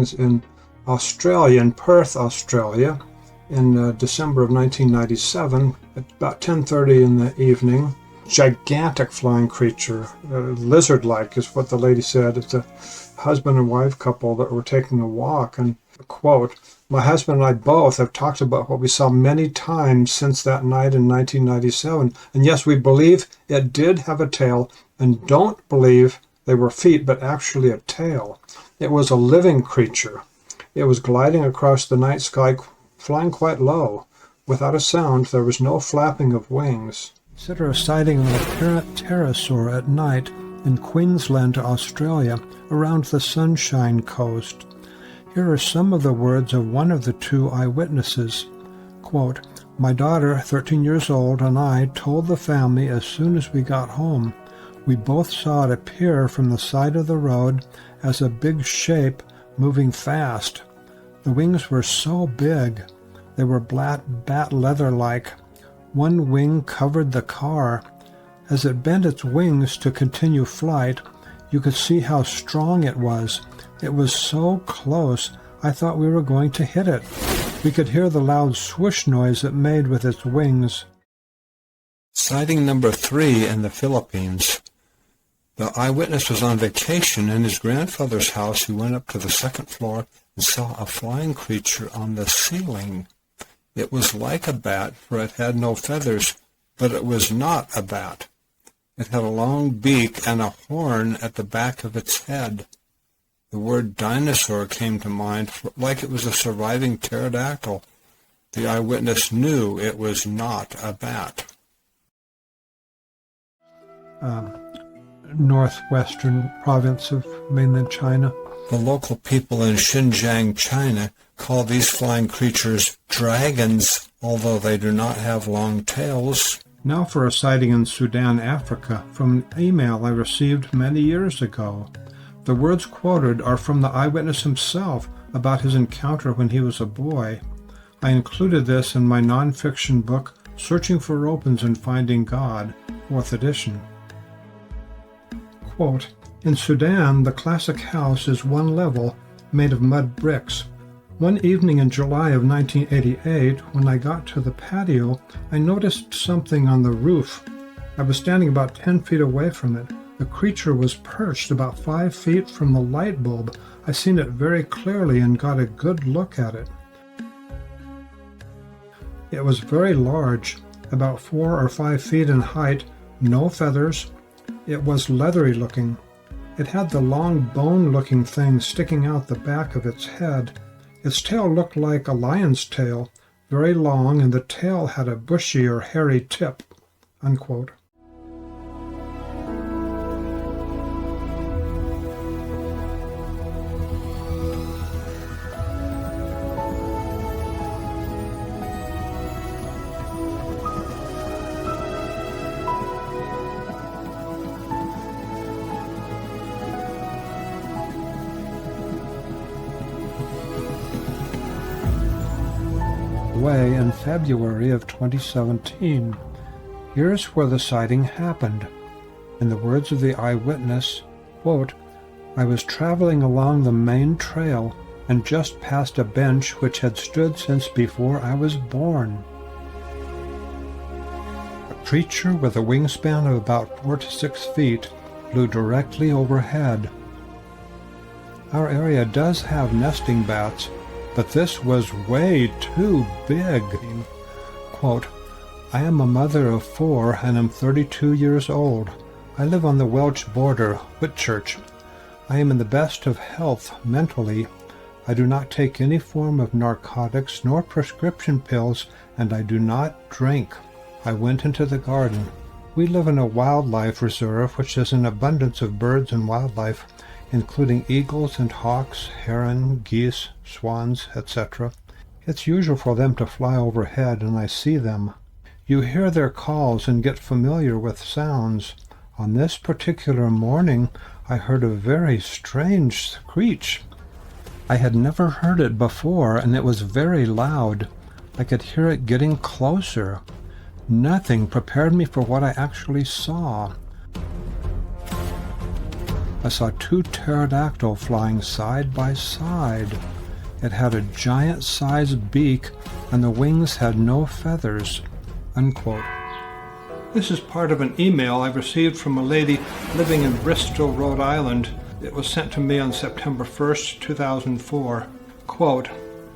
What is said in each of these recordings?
sightings in Australia, in Perth, Australia, in December of 1997 at about 10:30 in the evening. Gigantic flying creature, lizard-like is what the lady said. It's a husband and wife couple that were taking a walk, and quote, "My husband and I both have talked about what we saw many times since that night in 1997, and yes, we believe it did have a tail, and don't believe they were feet, but actually a tail. It was a living creature. It was gliding across the night sky, flying quite low. Without a sound, there was no flapping of wings." Consider a sighting of a pterosaur at night in Queensland, Australia, around the Sunshine Coast. Here are some of the words of one of the two eyewitnesses. Quote, "My daughter, 13 years old, and I told the family as soon as we got home. We both saw it appear from the side of the road as a big shape moving fast. The wings were so big. They were bat leather-like. One wing covered the car. As it bent its wings to continue flight, you could see how strong it was. It was so close, I thought we were going to hit it. We could hear the loud swoosh noise it made with its wings." Sighting number 3 in the Philippines. The eyewitness was on vacation in his grandfather's house. He went up to the second floor and saw a flying creature on the ceiling. It was like a bat, for it had no feathers, but it was not a bat. It had a long beak and a horn at the back of its head. The word dinosaur came to mind, like it was a surviving pterodactyl. The eyewitness knew it was not a bat. Northwestern province of mainland China. The local people in Xinjiang, China, call these flying creatures dragons, although they do not have long tails. Now for a sighting in Sudan, Africa, from an email I received many years ago. The words quoted are from the eyewitness himself about his encounter when he was a boy. I included this in my nonfiction book, Searching for Ropens and Finding God, 4th edition. Quote, "In Sudan, the classic house is one level, made of mud bricks. One evening in July of 1988, when I got to the patio, I noticed something on the roof. I was standing about 10 feet away from it. The creature was perched about 5 feet from the light bulb. I seen it very clearly and got a good look at it. It was very large, about 4 or 5 feet in height, no feathers. It was leathery looking. It had the long bone-looking thing sticking out the back of its head. Its tail looked like a lion's tail, very long, and the tail had a bushy or hairy tip." Unquote. Way in February of 2017. Here's where the sighting happened. In the words of the eyewitness, quote, "I was traveling along the main trail and just passed a bench which had stood since before I was born. A creature with a wingspan of about 4 to 6 feet flew directly overhead. Our area does have nesting bats, but this was way too big." Quote, "I am a mother of 4 and am 32 years old. I live on the Welsh border, Whitchurch. I am in the best of health mentally. I do not take any form of narcotics nor prescription pills, and I do not drink. I went into the garden. We live in a wildlife reserve which has an abundance of birds and wildlife, including eagles and hawks, heron, geese, swans, etc. It's usual for them to fly overhead, and I see them. You hear their calls and get familiar with sounds. On this particular morning, I heard a very strange screech. I had never heard it before, and it was very loud. I could hear it getting closer. Nothing prepared me for what I actually saw. I saw two pterodactyl flying side by side. It had a giant-sized beak, and the wings had no feathers." Unquote. This is part of an email I received from a lady living in Bristol, Rhode Island. It was sent to me on September 1st, 2004. Quote,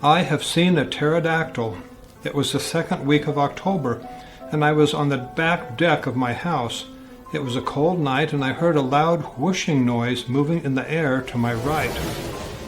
"I have seen a pterodactyl. It was the second week of October, and I was on the back deck of my house. It was a cold night, and I heard a loud whooshing noise moving in the air to my right.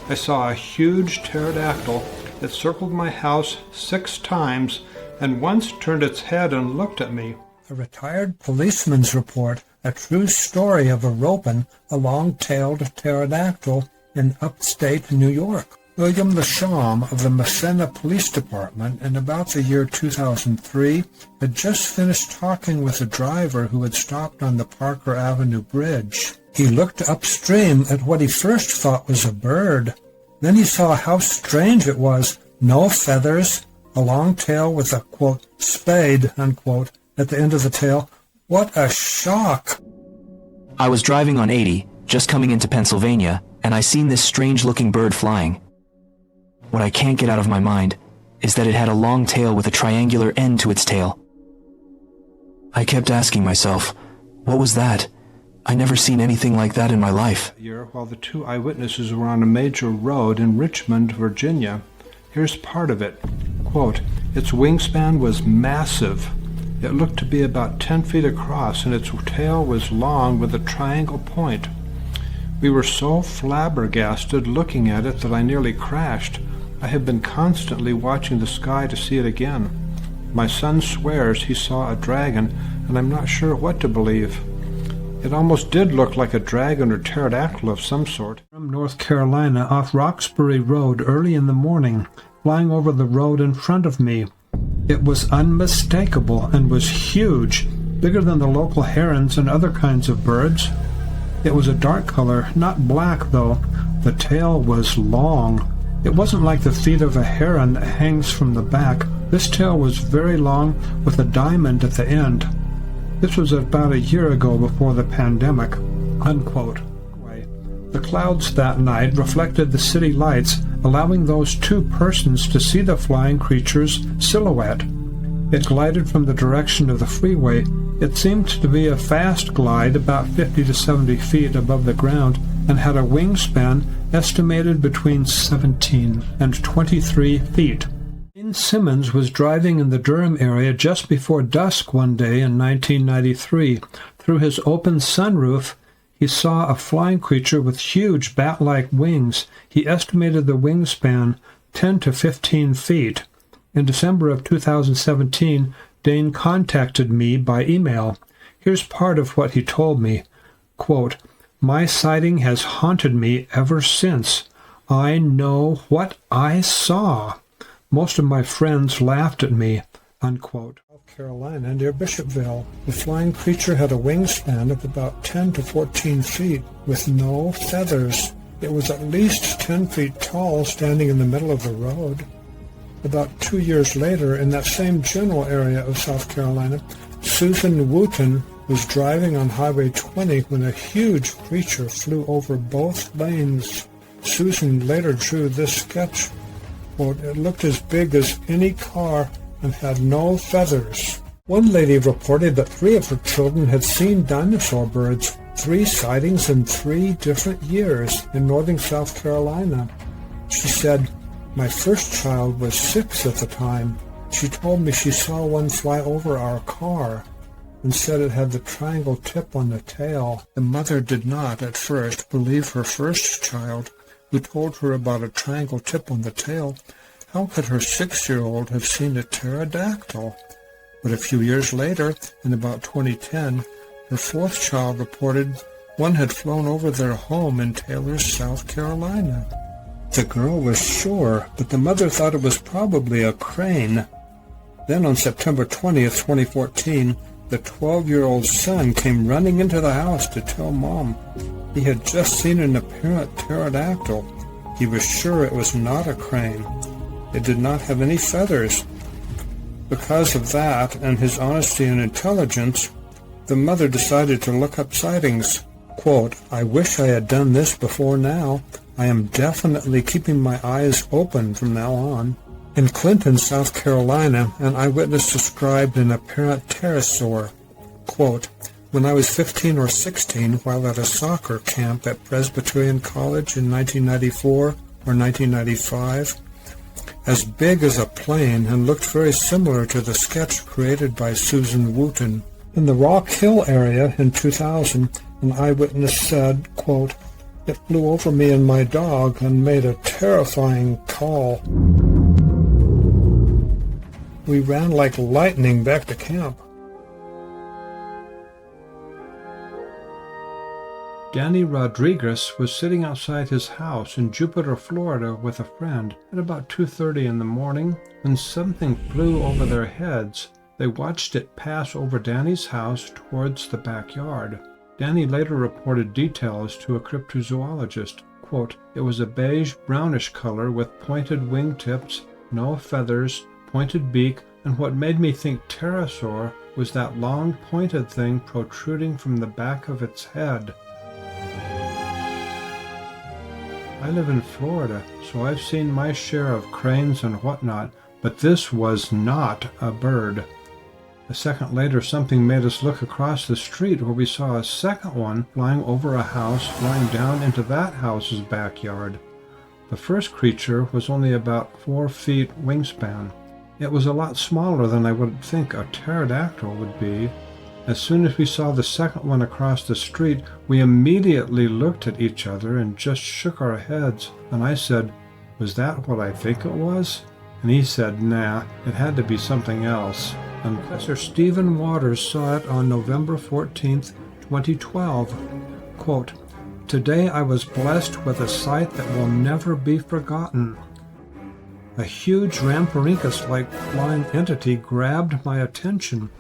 I saw a huge pterodactyl. It circled my house 6 times and once turned its head and looked at me." A retired policeman's report, a true story of a Ropen, a long-tailed pterodactyl in upstate New York. William Lasham of the Massena Police Department in about the year 2003 had just finished talking with a driver who had stopped on the Parker Avenue Bridge. He looked upstream at what he first thought was a bird. Then he saw how strange it was. No feathers, a long tail with a, quote, spade, unquote, at the end of the tail. What a shock! "I was driving on 80, just coming into Pennsylvania, and I seen this strange-looking bird flying. What I can't get out of my mind is that it had a long tail with a triangular end to its tail. I kept asking myself, what was that? I never seen anything like that in my life." Year, while the 2 eyewitnesses were on a major road in Richmond, Virginia. Here's part of it. Quote, "Its wingspan was massive. It looked to be about 10 feet across, and its tail was long with a triangle point. We were so flabbergasted looking at it that I nearly crashed. I have been constantly watching the sky to see it again. My son swears he saw a dragon, and I'm not sure what to believe. It almost did look like a dragon or pterodactyl of some sort." From North Carolina, off Roxbury Road early in the morning, flying over the road in front of me. It was unmistakable and was huge, bigger than the local herons and other kinds of birds. It was a dark color, not black though. The tail was long. It wasn't like the feet of a heron that hangs from the back. This tail was very long with a diamond at the end. This was about a year ago before the pandemic." Unquote. The clouds that night reflected the city lights, allowing those 2 persons to see the flying creature's silhouette. It glided from the direction of the freeway. It seemed to be a fast glide, about 50 to 70 feet above the ground, and had a wingspan estimated between 17 and 23 feet. Gene Simmons was driving in the Durham area just before dusk one day in 1993. Through his open sunroof, he saw a flying creature with huge bat-like wings. He estimated the wingspan 10 to 15 feet. In December of 2017, Dane contacted me by email. Here's part of what he told me. Quote, "My sighting has haunted me ever since. I know what I saw. Most of my friends laughed at me." Unquote. South Carolina, near Bishopville, the flying creature had a wingspan of about 10 to 14 feet with no feathers. It was at least 10 feet tall, standing in the middle of the road. About 2 years later, in that same general area of South Carolina, Susan Wooten was driving on Highway 20 when a huge creature flew over both lanes. Susan later drew this sketch. Quote, "It looked as big as any car and had no feathers." One lady reported that 3 of her children had seen dinosaur birds, 3 sightings in 3 different years in northern South Carolina. She said, "My first child was 6 at the time. She told me she saw one fly over our car and said it had the triangle tip on the tail." The mother did not, at first, believe her first child, who told her about a triangle tip on the tail. How could her 6-year-old have seen a pterodactyl? But a few years later, in about 2010, her 4th child reported one had flown over their home in Taylor, South Carolina. The girl was sure, but the mother thought it was probably a crane. Then on September 20th, 2014, the 12-year-old son came running into the house to tell Mom he had just seen an apparent pterodactyl. He was sure it was not a crane. It did not have any feathers. Because of that and his honesty and intelligence, the mother decided to look up sightings. Quote, "I wish I had done this before now. I am definitely keeping my eyes open from now on." In Clinton, South Carolina, an eyewitness described an apparent pterosaur. Quote, "When I was 15 or 16, while at a soccer camp at Presbyterian College in 1994 or 1995, as big as a plane and looked very similar to the sketch created by Susan Wooten. In the Rock Hill area in 2000, an eyewitness said, quote, "It flew over me and my dog and made a terrifying call. We ran like lightning back to camp." Danny Rodriguez was sitting outside his house in Jupiter, Florida with a friend at about 2:30 in the morning when something flew over their heads. They watched it pass over Danny's house towards the backyard. Danny later reported details to a cryptozoologist. Quote, "It was a beige-brownish color with pointed wingtips, no feathers, pointed beak, and what made me think pterosaur was that long pointed thing protruding from the back of its head." I live in Florida, so I've seen my share of cranes and whatnot, but this was not a bird. A second later, something made us look across the street where we saw a second one flying over a house, flying down into that house's backyard. The first creature was only about 4 feet wingspan. It was a lot smaller than I would think a pterodactyl would be. As soon as we saw the second one across the street, we immediately looked at each other and just shook our heads, and I said, "Was that what I think it was?" And he said, "Nah, it had to be something else." And Professor Stephen Waters saw it on November 14th, 2012. Quote, "Today I was blessed with a sight that will never be forgotten. A huge Rhamphorhynchus-like flying entity grabbed my attention.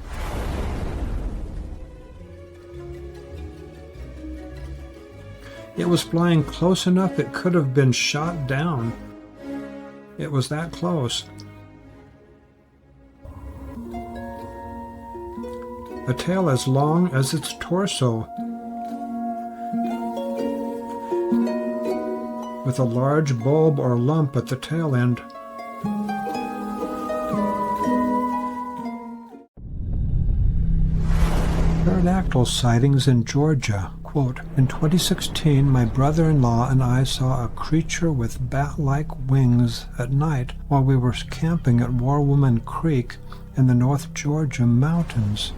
It was flying close enough it could have been shot down. It was that close. A tail as long as its torso, with a large bulb or lump at the tail end. Pterodactyl sightings in Georgia. Quote, "In 2016, my brother-in-law and I saw a creature with bat-like wings at night while we were camping at Warwoman Creek in the North Georgia mountains."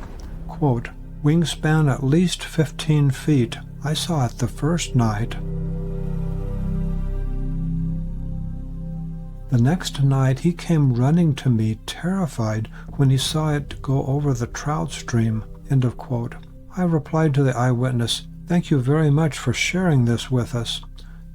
Quote, "Wingspan at least 15 feet. I saw it the first night. The next night he came running to me, terrified, when he saw it go over the trout stream." End of quote. I replied to the eyewitness, "Thank you very much for sharing this with us.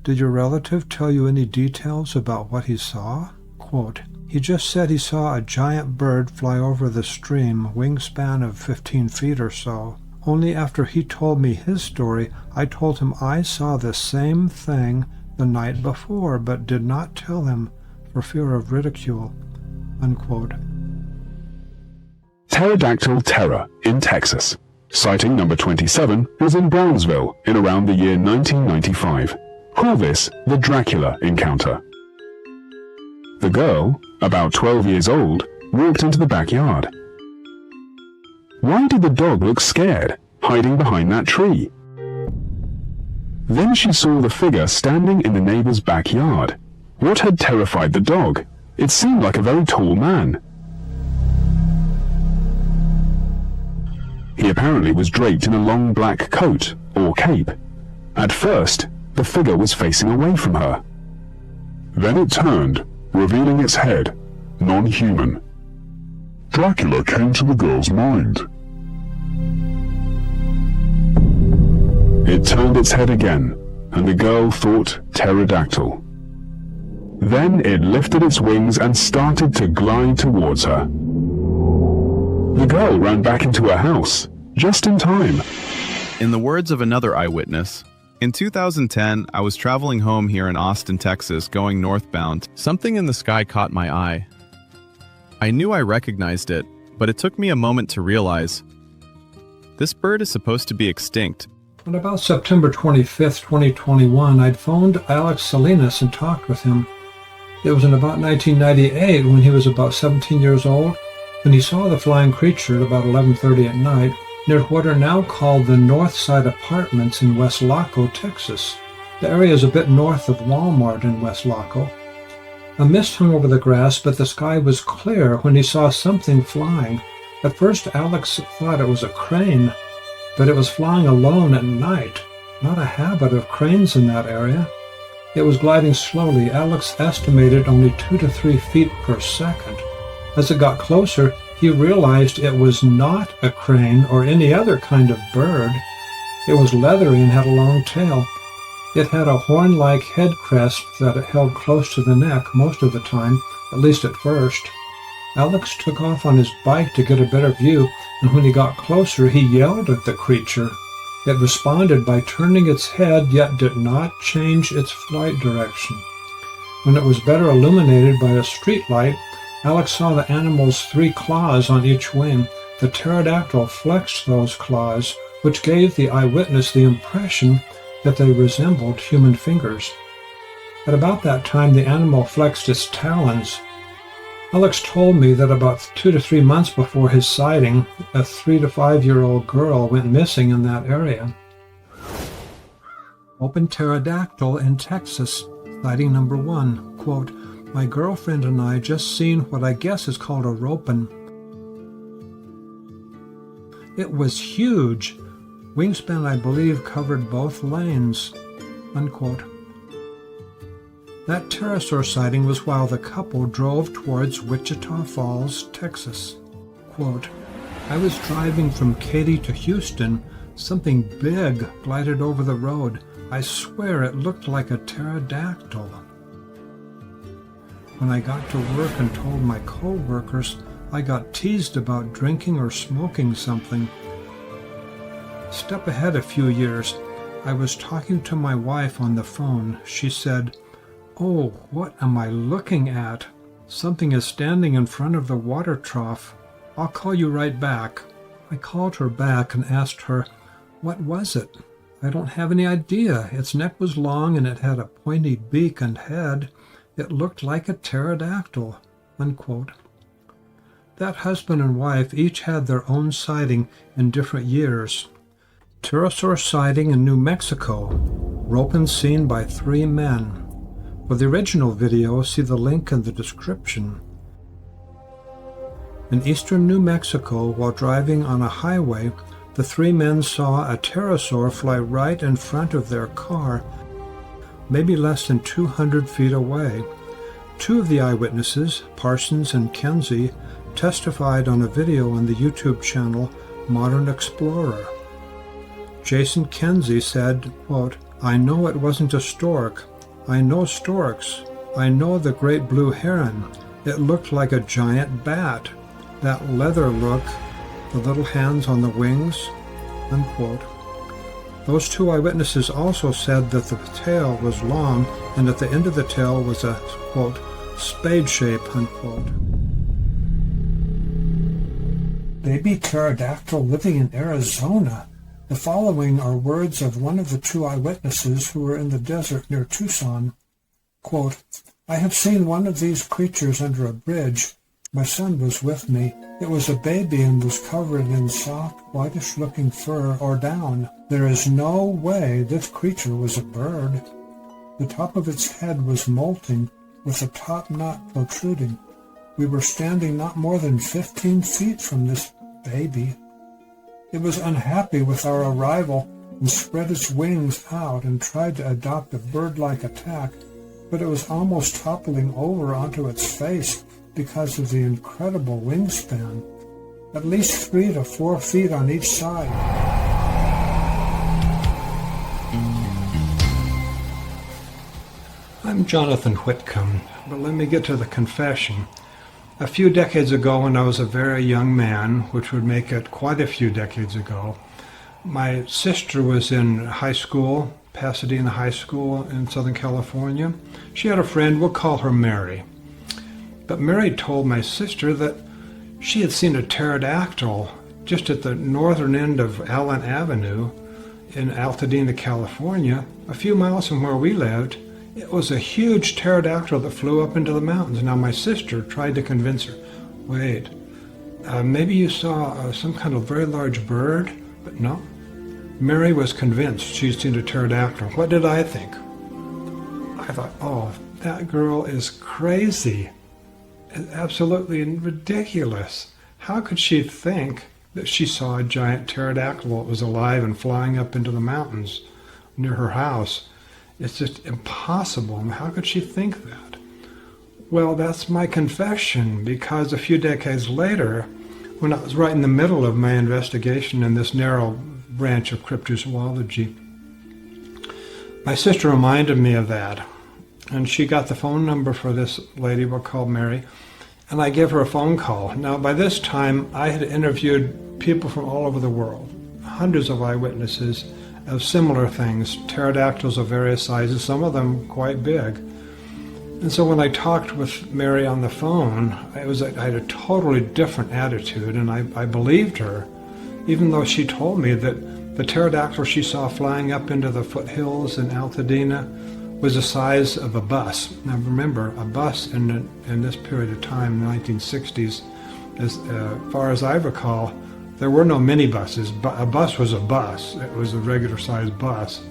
Did your relative tell you any details about what he saw?" Quote, "He just said he saw a giant bird fly over the stream, wingspan of 15 feet or so. Only after he told me his story, I told him I saw the same thing the night before, but did not tell him for fear of ridicule." Unquote. Pterodactyl terror in Texas. Sighting number 27 was in Brownsville in around the year 1995. Call this the Dracula encounter. The girl, about 12 years old, walked into the backyard. Why did the dog look scared, hiding behind that tree? Then she saw the figure standing in the neighbor's backyard. What had terrified the dog? It seemed like a very tall man. He apparently was draped in a long black coat, or cape. At first, the figure was facing away from her. Then it turned, revealing its head, non-human. Dracula came to the girl's mind. It turned its head again, and the girl thought pterodactyl. Then it lifted its wings and started to glide towards her. The girl ran back into her house, just in time. In the words of another eyewitness, in 2010, I was traveling home here in Austin, Texas, going northbound. Something in the sky caught my eye. I knew I recognized it, but it took me a moment to realize. This bird is supposed to be extinct, On about September 25th, 2021, I'd phoned Alex Salinas and talked with him. It was in about 1998, when he was about 17 years old, when he saw the flying creature at about 11:30 at night near what are now called the North Side Apartments in Weslaco, Texas. The area is a bit north of Walmart in Weslaco. A mist hung over the grass, but the sky was clear when he saw something flying. At first, Alex thought it was a crane, but it was flying alone at night. Not a habit of cranes in that area. It was gliding slowly. Alex estimated only 2 to 3 feet per second. As it got closer, he realized it was not a crane or any other kind of bird. It was leathery and had a long tail. It had a horn-like head crest that it held close to the neck most of the time, at least at first. Alex took off on his bike to get a better view, and when he got closer, he yelled at the creature. It responded by turning its head, yet did not change its flight direction. When it was better illuminated by a street light, Alex saw the animal's 3 claws on each wing. The pterodactyl flexed those claws, which gave the eyewitness the impression that they resembled human fingers. At about that time, the animal flexed its talons. Alex told me that about 2 to 3 months before his sighting, a 3 to 5-year-old girl went missing in that area. Ropen-Pterodactyl in Texas, sighting number 1. Quote, "My girlfriend and I just seen what I guess is called a ropen. It was huge. Wingspan, I believe, covered both lanes." Unquote. That pterosaur sighting was while the couple drove towards Wichita Falls, Texas. Quote, "I was driving from Katy to Houston. Something big glided over the road. I swear it looked like a pterodactyl. When I got to work and told my co-workers, I got teased about drinking or smoking something. Step ahead a few years. I was talking to my wife on the phone. She said, 'Oh, what am I looking at? Something is standing in front of the water trough. I'll call you right back.' I called her back and asked her, 'What was it?' 'I don't have any idea. Its neck was long and it had a pointy beak and head. It looked like a pterodactyl." Unquote. That husband and wife each had their own sighting in different years. Pterosaur sighting in New Mexico. Ropen seen by 3 men. For the original video, see the link in the description. In eastern New Mexico, while driving on a highway, the 3 men saw a pterosaur fly right in front of their car, maybe less than 200 feet away. 2 of the eyewitnesses, Parsons and Kenzie, testified on a video on the YouTube channel Modern Explorer. Jason Kenzie said, quote, "I know it wasn't a stork. I know storks. I know the great blue heron. It looked like a giant bat. That leather look, the little hands on the wings." Unquote. Those 2 eyewitnesses also said that the tail was long and at the end of the tail was a, quote, "spade shape," unquote. Baby pterodactyl living in Arizona. The following are words of one of the 2 eyewitnesses who were in the desert near Tucson. Quote, "I have seen one of these creatures under a bridge. My son was with me. It was a baby and was covered in soft, whitish-looking fur or down. There is no way this creature was a bird. The top of its head was molting, with the top knot protruding. We were standing not more than 15 feet from this baby. It was unhappy with our arrival and spread its wings out and tried to adopt a bird-like attack, but it was almost toppling over onto its face because of the incredible wingspan, at least 3 to 4 feet on each side." I'm Jonathan Whitcomb, but let me get to the confession. A few decades ago, when I was a very young man, which would make it quite a few decades ago, my sister was in high school, Pasadena High School in Southern California. She had a friend, we'll call her Mary. But Mary told my sister that she had seen a pterodactyl just at the northern end of Allen Avenue in Altadena, California, a few miles from where we lived. It was a huge pterodactyl that flew up into the mountains. Now my sister tried to convince her, wait, maybe you saw some kind of very large bird, but no. Mary was convinced she'd seen a pterodactyl. What did I think? I thought, oh, that girl is crazy. It's absolutely ridiculous. How could she think that she saw a giant pterodactyl that was alive and flying up into the mountains near her house? It's just impossible. How could she think that? Well, that's my confession, because a few decades later, when I was right in the middle of my investigation in this narrow branch of cryptozoology, my sister reminded me of that, and she got the phone number for this lady we'll call Mary, and I gave her a phone call. Now, by this time, I had interviewed people from all over the world, hundreds of eyewitnesses of similar things, pterodactyls of various sizes, some of them quite big. And so when I talked with Mary on the phone, I had a totally different attitude, and I believed her, even though she told me that the pterodactyl she saw flying up into the foothills in Altadena was the size of a bus. Now remember, a bus in this period of time, the 1960s, as far as I recall, there were no minibuses. A bus was a bus. It was a regular-sized bus.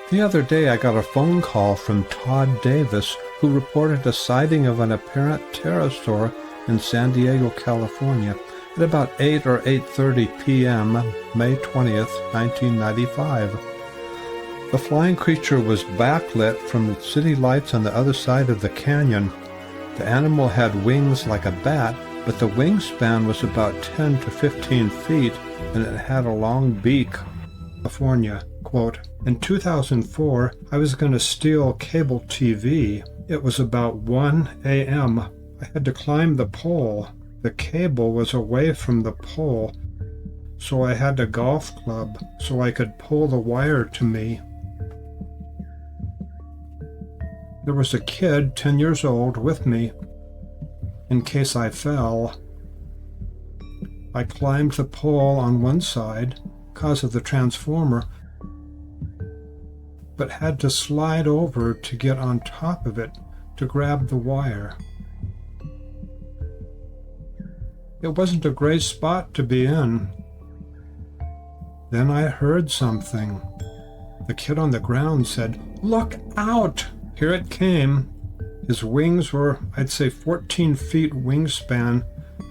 The other day I got a phone call from Todd Davis, who reported a sighting of an apparent pterosaur in San Diego, California, at about 8 or 8:30 p.m., May 20th, 1995. The flying creature was backlit from the city lights on the other side of the canyon. The animal had wings like a bat, but the wingspan was about 10 to 15 feet, and it had a long beak. California, quote, in 2004, I was going to steal cable TV. It was about 1 a.m. I had to climb the pole. The cable was away from the pole, so I had a golf club so I could pull the wire to me. There was a kid, 10 years old, with me, in case I fell. I climbed the pole on one side, because of the transformer, but had to slide over to get on top of it to grab the wire. It wasn't a great spot to be in. Then I heard something. The kid on the ground said, "Look out!" Here it came. His wings were, I'd say, 14 feet wingspan.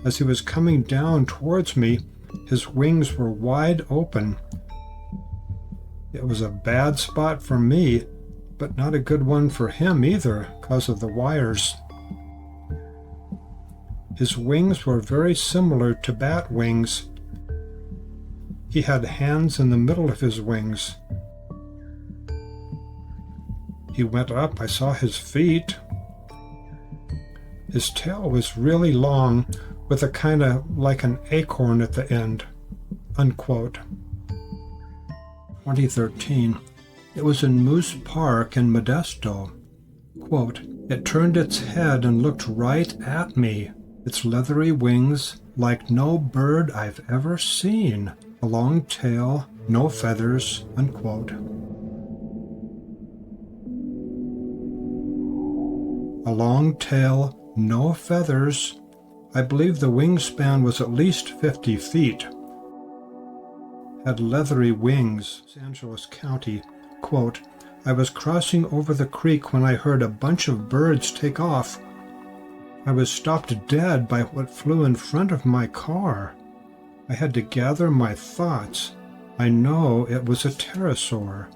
As he was coming down towards me, his wings were wide open. It was a bad spot for me, but not a good one for him either, because of the wires. His wings were very similar to bat wings. He had hands in the middle of his wings. He went up. I saw his feet. His tail was really long, with a kind of like an acorn at the end, unquote. 2013. It was in Moose Park in Modesto. Quote, it turned its head and looked right at me. Its leathery wings, like no bird I've ever seen. A long tail, no feathers, unquote. A long tail, no feathers. I believe the wingspan was at least 50 feet. Had leathery wings. Los Angeles County. Quote, I was crossing over the creek when I heard a bunch of birds take off. I was stopped dead by what flew in front of my car. I had to gather my thoughts. I know it was a pterosaur.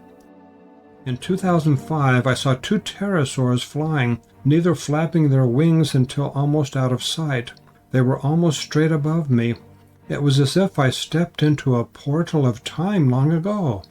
In 2005, I saw 2 pterosaurs flying, neither flapping their wings until almost out of sight. They were almost straight above me. It was as if I stepped into a portal of time long ago.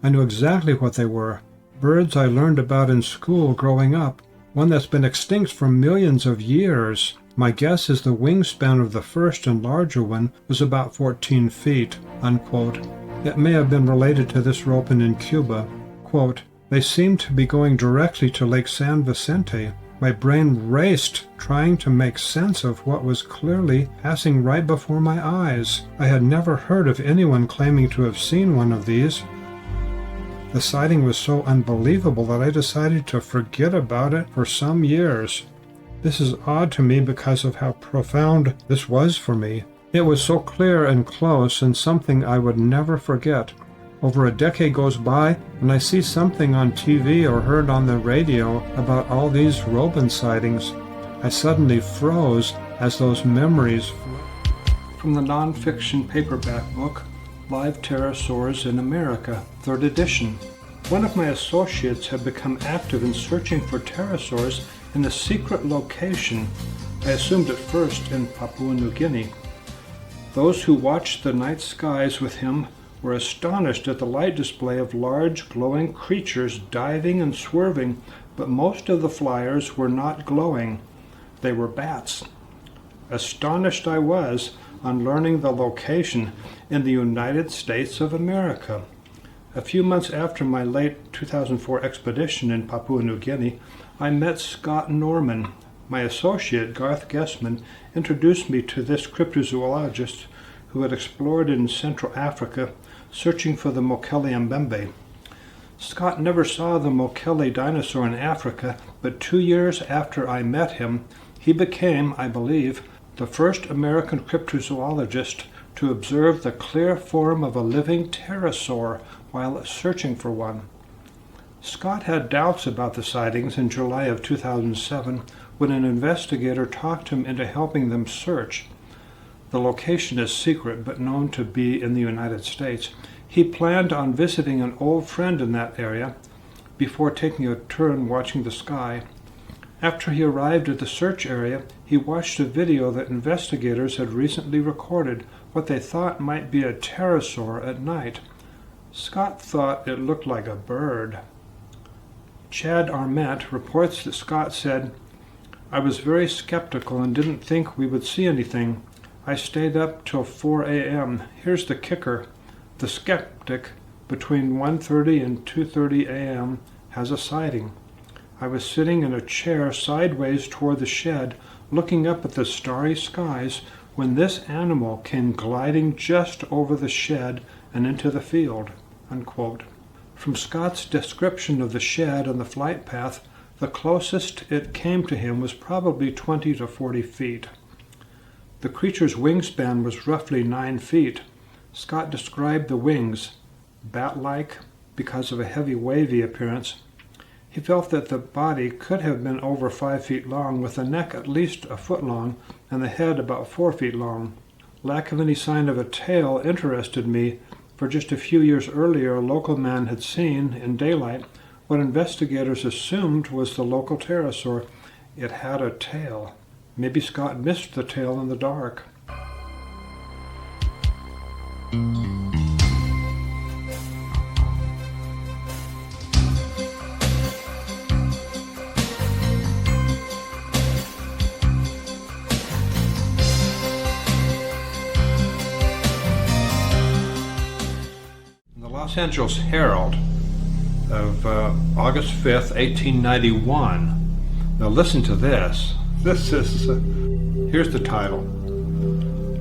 I knew exactly what they were. Birds I learned about in school growing up, one that's been extinct for millions of years. My guess is the wingspan of the first and larger one was about 14 feet, unquote. It may have been related to this Ropen in Cuba. Quote, they seemed to be going directly to Lake San Vicente. My brain raced, trying to make sense of what was clearly passing right before my eyes. I had never heard of anyone claiming to have seen one of these. The sighting was so unbelievable that I decided to forget about it for some years. This is odd to me because of how profound this was for me. It was so clear and close and something I would never forget. Over a decade goes by and I see something on TV or heard on the radio about all these Ropen sightings. I suddenly froze as those memories from the nonfiction paperback book, Live Pterosaurs in America, 3rd edition. One of my associates had become active in searching for pterosaurs in a secret location, I assumed at first in Papua New Guinea. Those who watched the night skies with him were astonished at the light display of large glowing creatures diving and swerving, but most of the flyers were not glowing. They were bats. Astonished I was on learning the location in the United States of America. A few months after my late 2004 expedition in Papua New Guinea, I met Scott Norman. My associate, Garth Gessman, introduced me to this cryptozoologist who had explored in Central Africa, searching for the Mokele Mbembe. Scott never saw the Mokele dinosaur in Africa, but 2 years after I met him, he became, I believe, the first American cryptozoologist to observe the clear form of a living pterosaur while searching for one. Scott had doubts about the sightings in July of 2007 when an investigator talked him into helping them search. The location is secret but known to be in the United States. He planned on visiting an old friend in that area before taking a turn watching the sky. After he arrived at the search area, he watched a video that investigators had recently recorded what they thought might be a pterosaur at night. Scott thought it looked like a bird. Chad Armett reports that Scott said, "I was very skeptical and didn't think we would see anything. I stayed up till 4 a.m. Here's the kicker. The skeptic, between 1:30 and 2:30 a.m., has a sighting. I was sitting in a chair sideways toward the shed, looking up at the starry skies, when this animal came gliding just over the shed and into the field." Unquote. From Scott's description of the shed and the flight path, the closest it came to him was probably 20 to 40 feet. The creature's wingspan was roughly 9 feet. Scott described the wings, bat-like because of a heavy wavy appearance. He felt that the body could have been over 5 feet long, with the neck at least a foot long and the head about 4 feet long. Lack of any sign of a tail interested me, for just a few years earlier a local man had seen, in daylight, what investigators assumed was the local pterosaur. It had a tail. Maybe Scott missed the tail in the dark. The Los Angeles Herald of August 5th, 1891. Now listen to this. This is, here's the title.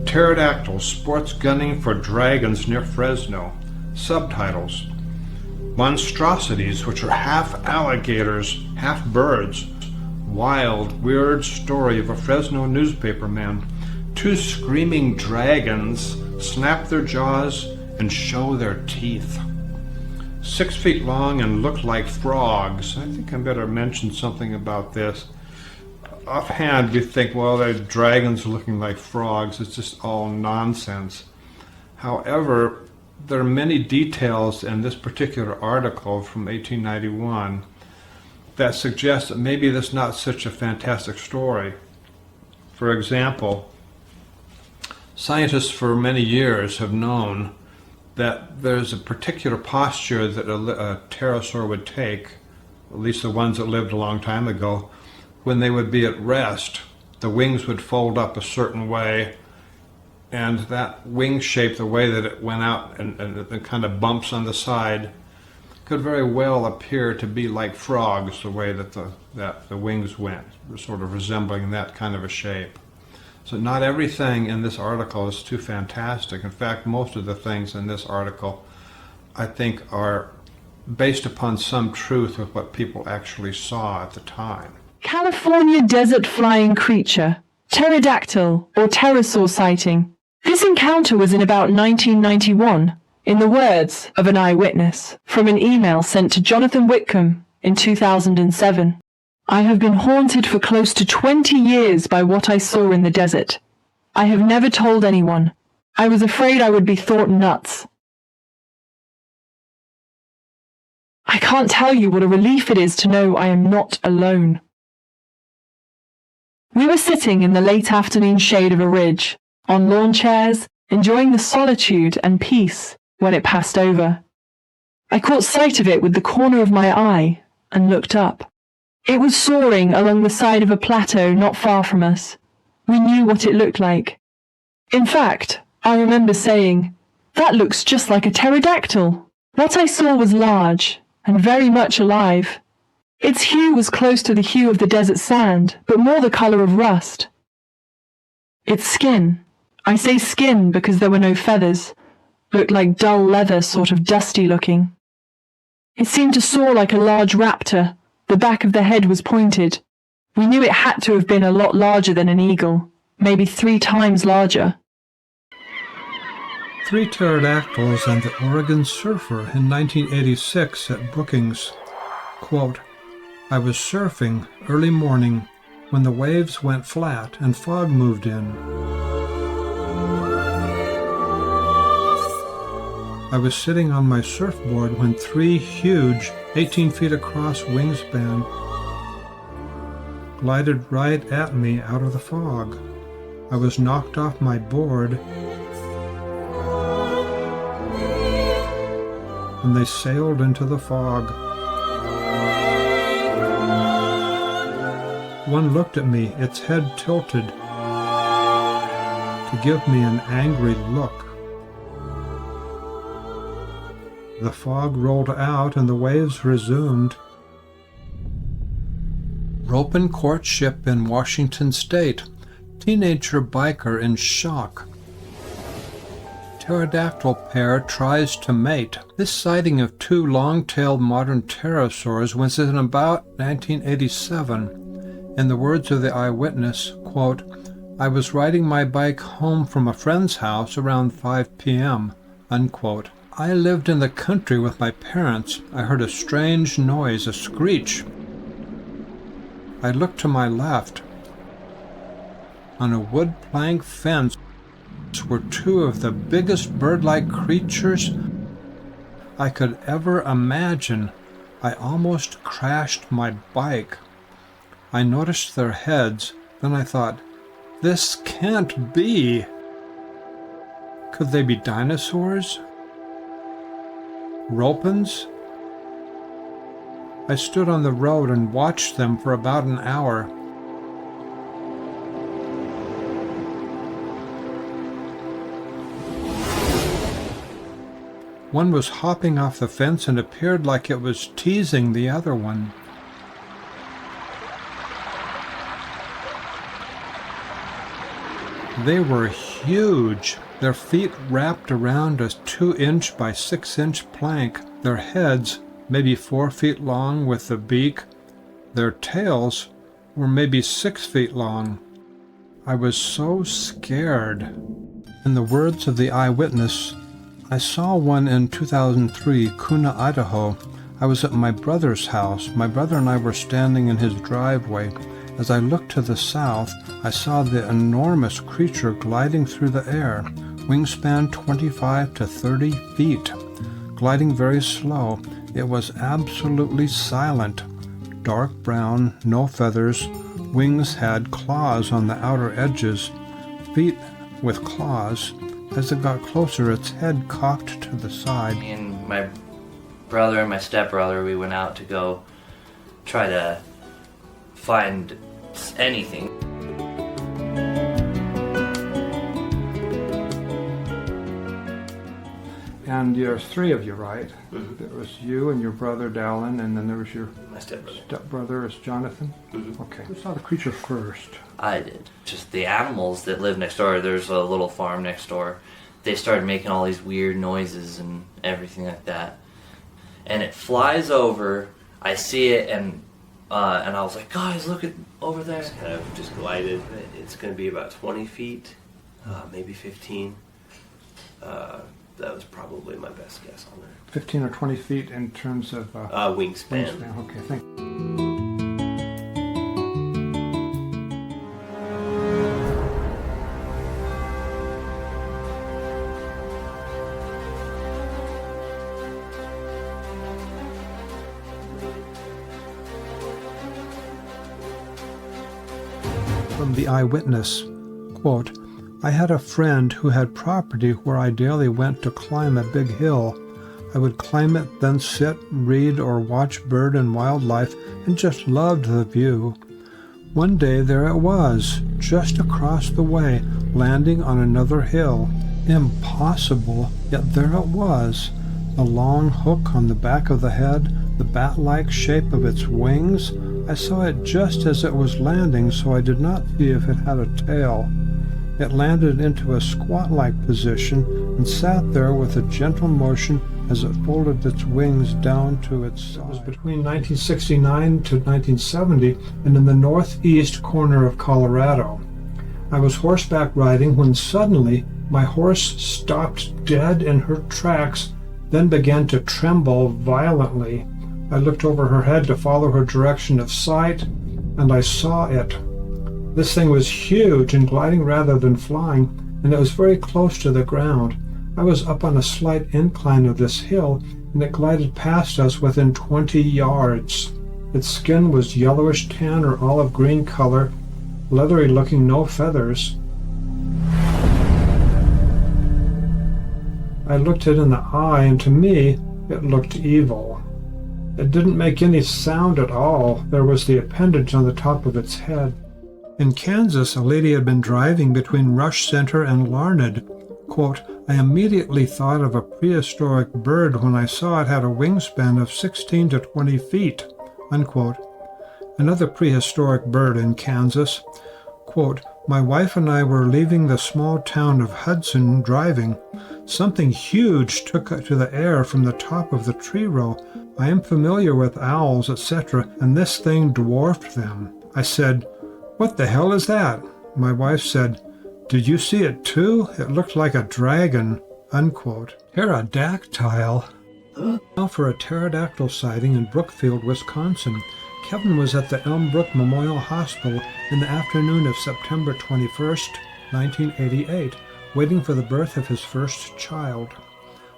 Pterodactyl sports gunning for dragons near Fresno. Subtitles. Monstrosities which are half alligators, half birds. Wild, weird story of a Fresno newspaperman. 2 screaming dragons snap their jaws and show their teeth. 6 feet long and look like frogs. I think I better mention something about this. Offhand, we think, well, they're dragons looking like frogs. It's just all nonsense. However, there are many details in this particular article from 1891 that suggest that maybe that's not such a fantastic story. For example, scientists for many years have known that there's a particular posture that a pterosaur would take, at least the ones that lived a long time ago. When they would be at rest, the wings would fold up a certain way, and that wing shape, the way that it went out and kind of bumps on the side, could very well appear to be like frogs, the way that the wings went, sort of resembling that kind of a shape. So not everything in this article is too fantastic. In fact, most of the things in this article, I think, are based upon some truth of what people actually saw at the time. California desert flying creature, pterodactyl or pterosaur sighting. This encounter was in about 1991, in the words of an eyewitness, from an email sent to Jonathan Whitcomb in 2007. I have been haunted for close to 20 years by what I saw in the desert. I have never told anyone. I was afraid I would be thought nuts. I can't tell you what a relief it is to know I am not alone. We were sitting in the late afternoon shade of a ridge, on lawn chairs, enjoying the solitude and peace when it passed over. I caught sight of it with the corner of my eye and looked up. It was soaring along the side of a plateau not far from us. We knew what it looked like. In fact, I remember saying, "That looks just like a pterodactyl." What I saw was large and very much alive. Its hue was close to the hue of the desert sand, but more the color of rust. Its skin, I say skin because there were no feathers, looked like dull leather, sort of dusty looking. It seemed to soar like a large raptor. The back of the head was pointed. We knew it had to have been a lot larger than an eagle, maybe 3 times larger. 3 pterodactyls and the Oregon surfer in 1986 at Brookings. Quote, "I was surfing early morning when the waves went flat and fog moved in. I was sitting on my surfboard when 3 huge, 18 feet across wingspan glided right at me out of the fog. I was knocked off my board and they sailed into the fog. One looked at me, its head tilted, to give me an angry look. The fog rolled out and the waves resumed." Ropen courtship in Washington State. Teenager biker in shock. Pterodactyl pair tries to mate. This sighting of 2 long-tailed modern pterosaurs was in about 1987. In the words of the eyewitness, quote, "I was riding my bike home from a friend's house around 5 p.m., unquote. I lived in the country with my parents. I heard a strange noise, a screech. I looked to my left. On a wood plank fence were 2 of the biggest bird-like creatures I could ever imagine. I almost crashed my bike. I noticed their heads. Then I thought, this can't be. Could they be dinosaurs? Ropens? I stood on the road and watched them for about an hour. One was hopping off the fence and appeared like it was teasing the other one. They were huge. Their feet wrapped around a 2-inch by 6-inch plank. Their heads, maybe 4 feet long with the beak. Their tails were maybe 6 feet long. I was so scared. In the words of the eyewitness, I saw one in 2003, Kuna, Idaho. I was at my brother's house. My brother and I were standing in his driveway. As I looked to the south, I saw the enormous creature gliding through the air, wingspan 25 to 30 feet, gliding very slow. It was absolutely silent. Dark brown, no feathers, wings had claws on the outer edges, feet with claws. As it got closer, its head cocked to the side. Me and my brother and my stepbrother, we went out to go try to find anything. And there's three of you, right? Mm-hmm. There was you and your brother, Dallin, and then there was your My stepbrother. stepbrother, is Jonathan? Mm-hmm. Okay. Who saw the creature first? I did. Just the animals that live next door. There's a little farm next door. They started making all these weird noises and everything like that. And it flies over. I see it, and I was like, guys, look at over there. It's kind of just glided. It's going to be about 20 feet, maybe 15. That was probably my best guess on there. 15 or 20 feet in terms of Wingspan. wingspan. Okay, thank you. From the eyewitness, quote, I had a friend who had property where I daily went to climb a big hill. I would climb it, then sit, read, or watch bird and wildlife, and just loved the view. One day there it was, just across the way, landing on another hill. Impossible, yet there it was. The long hook on the back of the head, the bat-like shape of its wings. I saw it just as it was landing, so I did not see if it had a tail. It landed into a squat-like position and sat there with a gentle motion as it folded its wings down to its side. It was between 1969 to 1970 and in the northeast corner of Colorado. I was horseback riding when suddenly my horse stopped dead in her tracks, then began to tremble violently. I looked over her head to follow her direction of sight, and I saw it. This thing was huge and gliding rather than flying, and it was very close to the ground. I was up on a slight incline of this hill, and it glided past us within 20 yards. Its skin was yellowish tan or olive green color, leathery looking, no feathers. I looked it in the eye, and to me, it looked evil. It didn't make any sound at all. There was the appendage on the top of its head. In Kansas, a lady had been driving between Rush Center and Larned. Quote, I immediately thought of a prehistoric bird when I saw it had a wingspan of 16 to 20 feet. Unquote. Another prehistoric bird in Kansas. Quote, my wife and I were leaving the small town of Hudson driving. Something huge took to the air from the top of the tree row. I am familiar with owls, etc., and this thing dwarfed them. I said, what the hell is that? My wife said, did you see it too? It looked like a dragon. Unquote. Pterodactyl. Now for a pterodactyl sighting in Brookfield, Wisconsin. Kevin was at the Elm Brook Memorial Hospital in the afternoon of September 21st, 1988, waiting for the birth of his first child.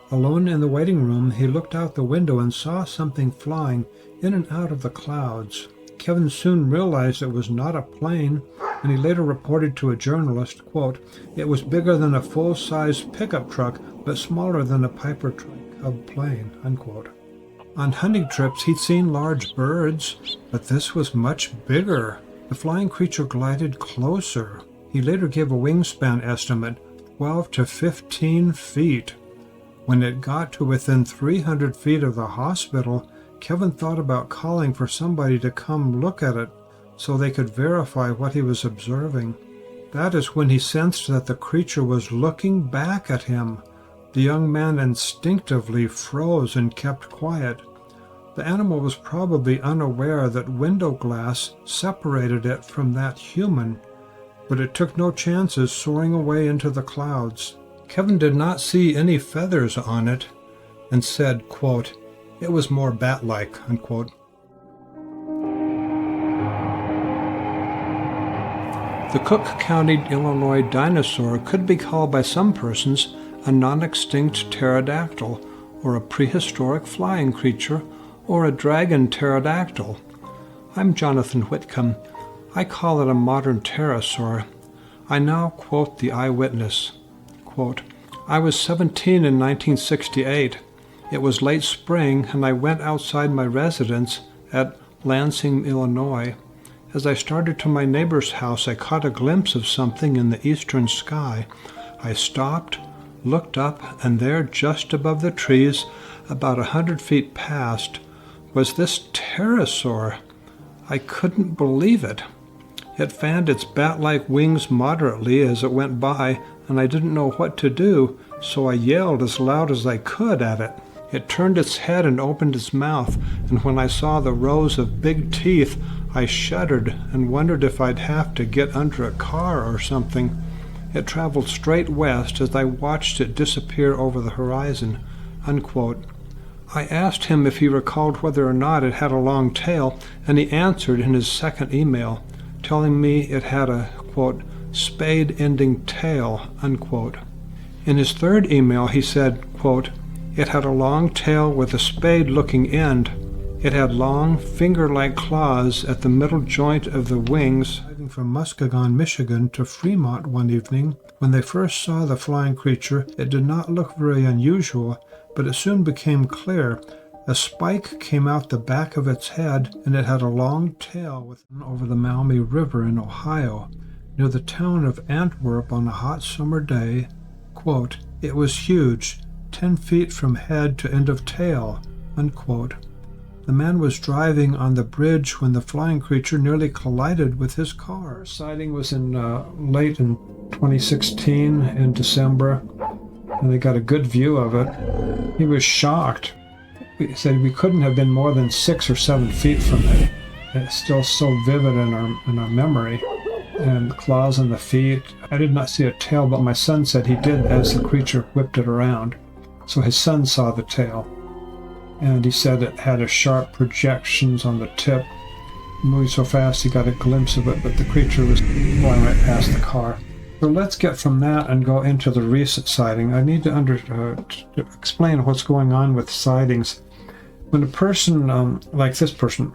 Alone in the waiting room, he looked out the window and saw something flying in and out of the clouds. Kevin soon realized it was not a plane, and he later reported to a journalist, quote, it was bigger than a full-size pickup truck, but smaller than a Piper Cub plane, unquote. On hunting trips, he'd seen large birds, but this was much bigger. The flying creature glided closer. He later gave a wingspan estimate, 12 to 15 feet. When it got to within 300 feet of the hospital, Kevin thought about calling for somebody to come look at it so they could verify what he was observing. That is when he sensed that the creature was looking back at him. The young man instinctively froze and kept quiet. The animal was probably unaware that window glass separated it from that human, but it took no chances, soaring away into the clouds. Kevin did not see any feathers on it and said, quote, it was more bat-like, unquote. The Cook County, Illinois dinosaur could be called by some persons a non-extinct pterodactyl, or a prehistoric flying creature, or a dragon pterodactyl. I'm Jonathan Whitcomb. I call it a modern pterosaur. I now quote the eyewitness. Quote, I was 17 in 1968. It was late spring, and I went outside my residence at Lansing, Illinois. As I started to my neighbor's house, I caught a glimpse of something in the eastern sky. I stopped, looked up, and there, just above the trees, about 100 feet past, was this pterosaur. I couldn't believe it. It fanned its bat-like wings moderately as it went by, and I didn't know what to do, so I yelled as loud as I could at it. It turned its head and opened its mouth, and when I saw the rows of big teeth, I shuddered and wondered if I'd have to get under a car or something. It traveled straight west as I watched it disappear over the horizon." Unquote. I asked him if he recalled whether or not it had a long tail, and he answered in his second email, telling me it had a, quote, spade-ending tail, unquote. In his third email he said, quote, "It had a long tail with a spade-looking end. It had long, finger-like claws at the middle joint of the wings." Driving from Muskegon, Michigan to Fremont one evening, when they first saw the flying creature, it did not look very unusual, but it soon became clear. A spike came out the back of its head, and it had a long tail over the Maumee River in Ohio, near the town of Antwerp on a hot summer day. Quote, "It was huge, 10 feet from head to end of tail." Unquote. The man was driving on the bridge when the flying creature nearly collided with his car. Sighting was late in 2016 in December, and they got a good view of it. He was shocked. He said we couldn't have been more than 6 or 7 feet from it. It's still so vivid in our memory. And the claws on the feet. I did not see a tail, but my son said he did as the creature whipped it around. So his son saw the tail. And he said it had a sharp projections on the tip. Moving so fast he got a glimpse of it, but the creature was going right past the car. So let's get from that and go into the recent sighting. I need to explain what's going on with sightings. When a person, like this person,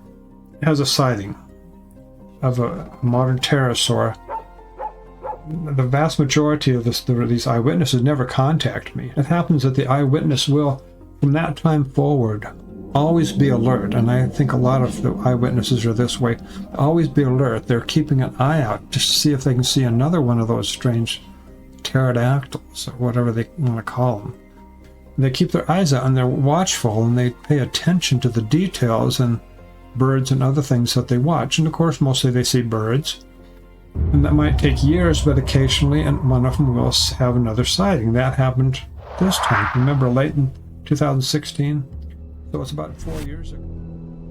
has a sighting of a modern pterosaur, the vast majority of these eyewitnesses never contact me. It happens that the eyewitness will, from that time forward, always be alert, and I think a lot of the eyewitnesses are this way. Always be alert. They're keeping an eye out just to see if they can see another one of those strange pterodactyls, or whatever they want to call them. They keep their eyes out, and they're watchful, and they pay attention to the details and birds and other things that they watch. And of course, mostly they see birds. And that might take years, but occasionally, and one of them will have another sighting. That happened this time. Remember, late in 2016? So it's about 4 years ago.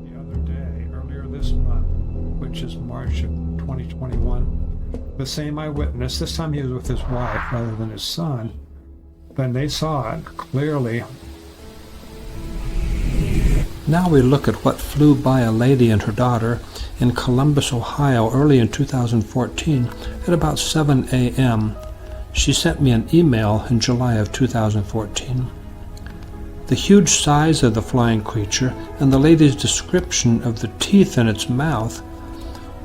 The other day, earlier this month, which is March of 2021, the same eyewitness, this time he was with his wife rather than his son, then they saw it clearly. Now we look at what flew by a lady and her daughter in Columbus, Ohio, early in 2014 at about 7 a.m. She sent me an email in July of 2014. The huge size of the flying creature and the lady's description of the teeth in its mouth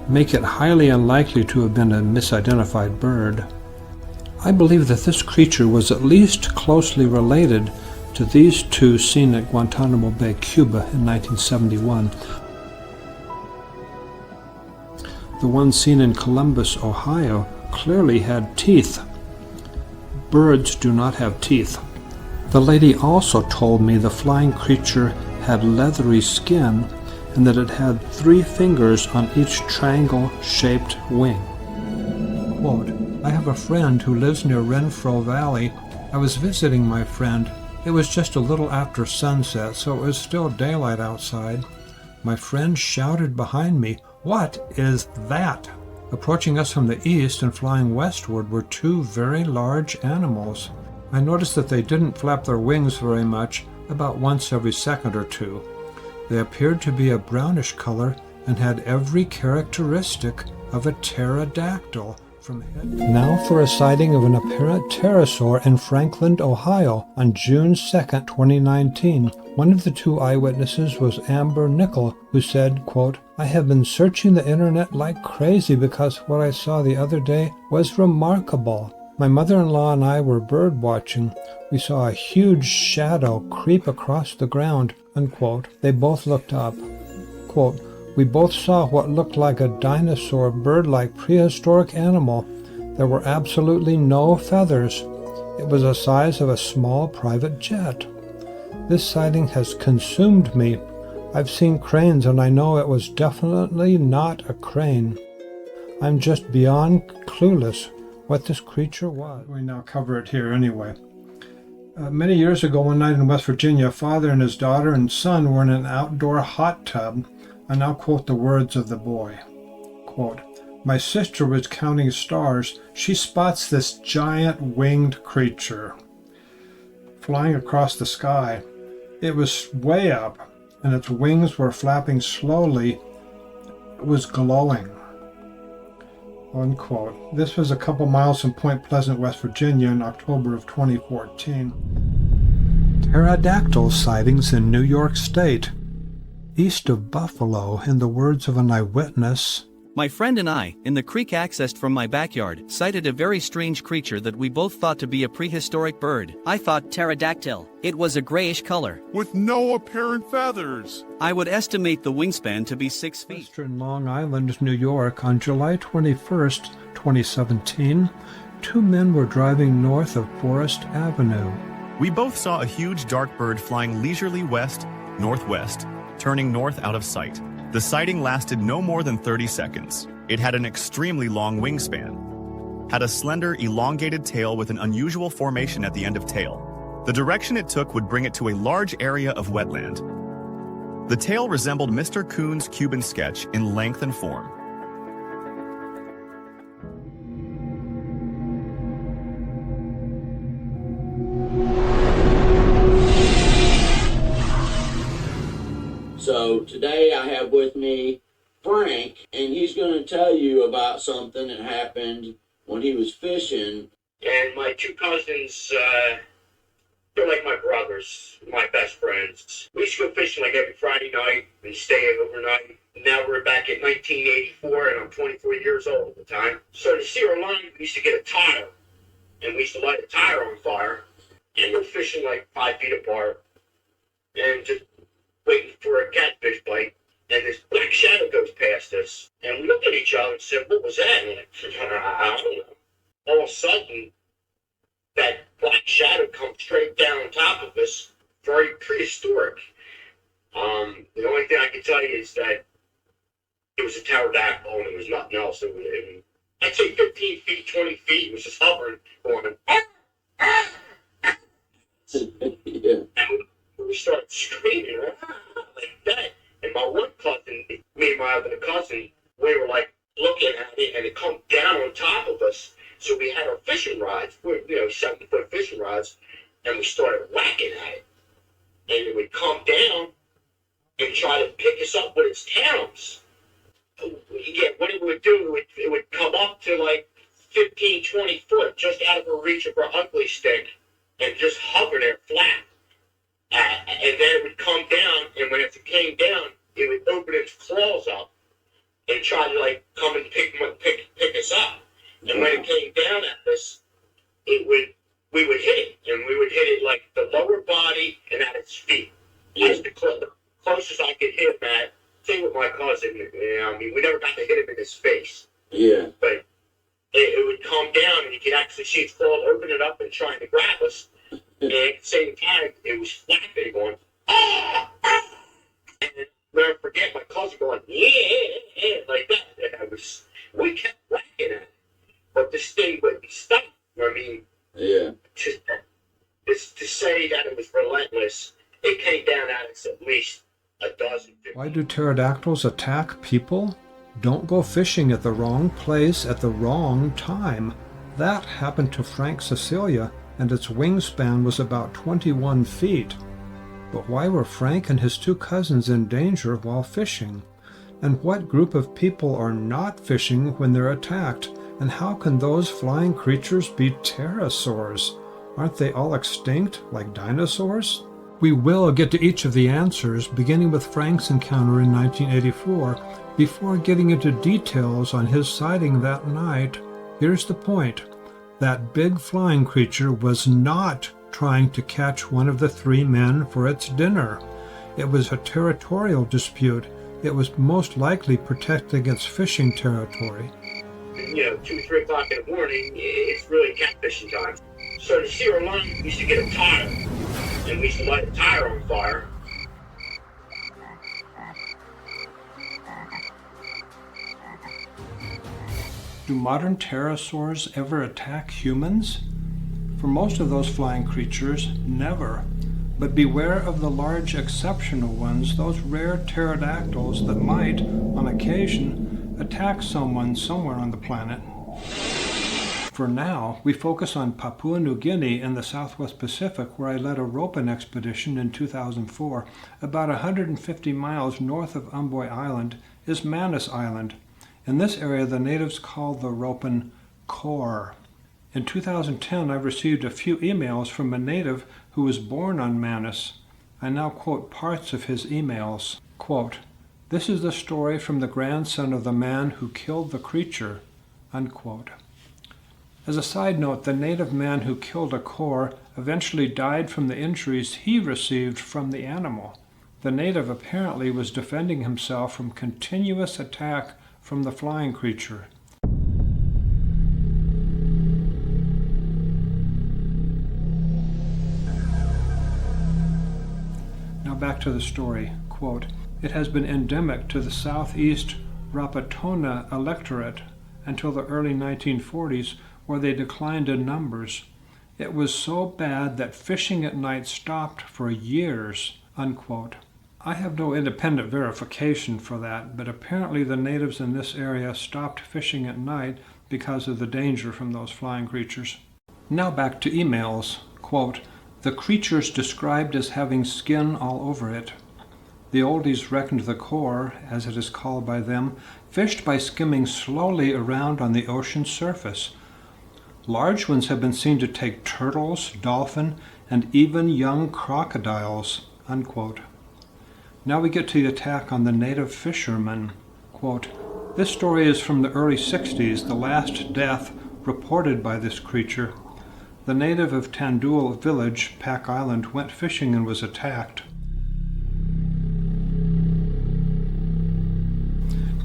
make it highly unlikely to have been a misidentified bird. I believe that this creature was at least closely related to these two seen at Guantanamo Bay, Cuba in 1971. The one seen in Columbus, Ohio, clearly had teeth. Birds do not have teeth. The lady also told me the flying creature had leathery skin and that it had 3 fingers on each triangle-shaped wing. Quote, "I have a friend who lives near Renfro Valley. I was visiting my friend. It was just a little after sunset, so it was still daylight outside. My friend shouted behind me, 'What is that?' Approaching us from the east and flying westward were 2 very large animals. I noticed that they didn't flap their wings very much, about once every second or two. They appeared to be a brownish color and had every characteristic of a pterodactyl from head." Now for a sighting of an apparent pterosaur in Franklin, Ohio on June 2nd, 2019. One of the 2 eyewitnesses was Amber Nickel, who said, quote, "I have been searching the internet like crazy because what I saw the other day was remarkable. My mother-in-law and I were bird watching. We saw a huge shadow creep across the ground," unquote. They both looked up. Quote, "We both saw what looked like a dinosaur bird-like prehistoric animal. There were absolutely no feathers. It was the size of a small private jet. This sighting has consumed me. I've seen cranes and I know it was definitely not a crane. I'm just beyond clueless what this creature was. We now cover it here anyway. Many years ago, one night in West Virginia, a father and his daughter and son were in an outdoor hot tub. I now quote the words of the boy. Quote, "My sister was counting stars. She spots this giant winged creature flying across the sky. It was way up, and its wings were flapping slowly. It was glowing." Unquote. This was a couple miles from Point Pleasant, West Virginia in October of 2014. Pterodactyl sightings in New York State. East of Buffalo, in the words of an eyewitness, My friend and I, in the creek accessed from my backyard, sighted a very strange creature that we both thought to be a prehistoric bird. I thought pterodactyl. It was a grayish color, with no apparent feathers. I would estimate the wingspan to be 6 feet. Western Long Island, New York, on July 21st, 2017, two men were driving north of Forest Avenue. We both saw a huge dark bird flying leisurely west-northwest, turning north out of sight. The sighting lasted no more than 30 seconds. It had an extremely long wingspan, had a slender, elongated tail with an unusual formation at the end of tail. The direction it took would bring it to a large area of wetland. The tail resembled Mr. Coon's Cuban sketch in length and form. So today I have with me Frank, and he's going to tell you about something that happened when he was fishing. And my two cousins, they're like my brothers, my best friends. We used to go fishing like every Friday night and stay overnight. Now we're back in 1984, and I'm 24 years old at the time. So to see our line, we used to get a tire, and we used to light a tire on fire, and we're fishing like 5 feet apart, and just waiting for a catfish bite, and this black shadow goes past us, and we looked at each other and said, "What was that?" And I don't know. All of a sudden, that black shadow comes straight down on top of us, very prehistoric. The only thing I can tell you is that it was a pterodactyl, and it was nothing else. I'd say 15 feet, 20 feet. It was just hovering, going, Yeah. and we started screaming like that. And my one cousin, me and my other cousin, we were like looking at it, and it come down on top of us. So we had our fishing rods, 70-foot fishing rods, and we started whacking at it. And it would come down and try to pick us up with its talons. Yeah, what it would do, it would come up to like 15, 20 foot, just out of the reach of our ugly stick, and just hover there flat. And then it would come down, and when it came down, it would open its claws up and try to like come and pick us up. And when it came down at us, we would hit it, and we would hit it like the lower body and at its feet. That's the closest I could hit him at. Same with my cousin. We never got to hit him in his face. Yeah. But it would come down, and you could actually see its claws open it up and trying to grab us. And at the same time, it was flapping, going, ah, ah. And I'll never forget my cousin going, yeah, like that. And we kept whacking at it. But this thing wouldn't stop. Yeah. To say that it was relentless, it came down at us at least a dozen. Why do pterodactyls attack people? Don't go fishing at the wrong place at the wrong time. That happened to Frank Cecilia, and its wingspan was about 21 feet. But why were Frank and his two cousins in danger while fishing? And what group of people are not fishing when they're attacked? And how can those flying creatures be pterosaurs? Aren't they all extinct, like dinosaurs? We will get to each of the answers, beginning with Frank's encounter in 1984, before getting into details on his sighting that night. Here's the point. That big flying creature was not trying to catch one of the three men for its dinner. It was a territorial dispute. It was most likely protecting its fishing territory. 2, 3 o'clock in the morning, it's really catfishing time. So to steer a line, we used to get a tire, and we used to light a tire on fire. Do modern pterosaurs ever attack humans? For most of those flying creatures, never. But beware of the large exceptional ones, those rare pterodactyls that might, on occasion, attack someone somewhere on the planet. For now, we focus on Papua New Guinea in the Southwest Pacific, where I led a Ropen expedition in 2004. About 150 miles north of Umboy Island is Manus Island. In this area, the natives call the Ropen Core. In 2010, I received a few emails from a native who was born on Manus. I now quote parts of his emails. Quote, "This is the story from the grandson of the man who killed the creature," unquote. As a side note, the native man who killed a core eventually died from the injuries he received from the animal. The native apparently was defending himself from continuous attack from the flying creature. Now back to the story. Quote, "It has been endemic to the southeast Rapatona electorate until the early 1940s, where they declined in numbers. It was so bad that fishing at night stopped for years," unquote. I have no independent verification for that, but apparently the natives in this area stopped fishing at night because of the danger from those flying creatures. Now back to emails. Quote, "The creatures described as having skin all over it. The oldies reckoned the core, as it is called by them, fished by skimming slowly around on the ocean's surface. Large ones have been seen to take turtles, dolphin, and even young crocodiles," unquote. Now we get to the attack on the native fishermen. Quote, "This story is from the early 60s, the last death reported by this creature. The native of Tandul village, Pack Island, went fishing and was attacked.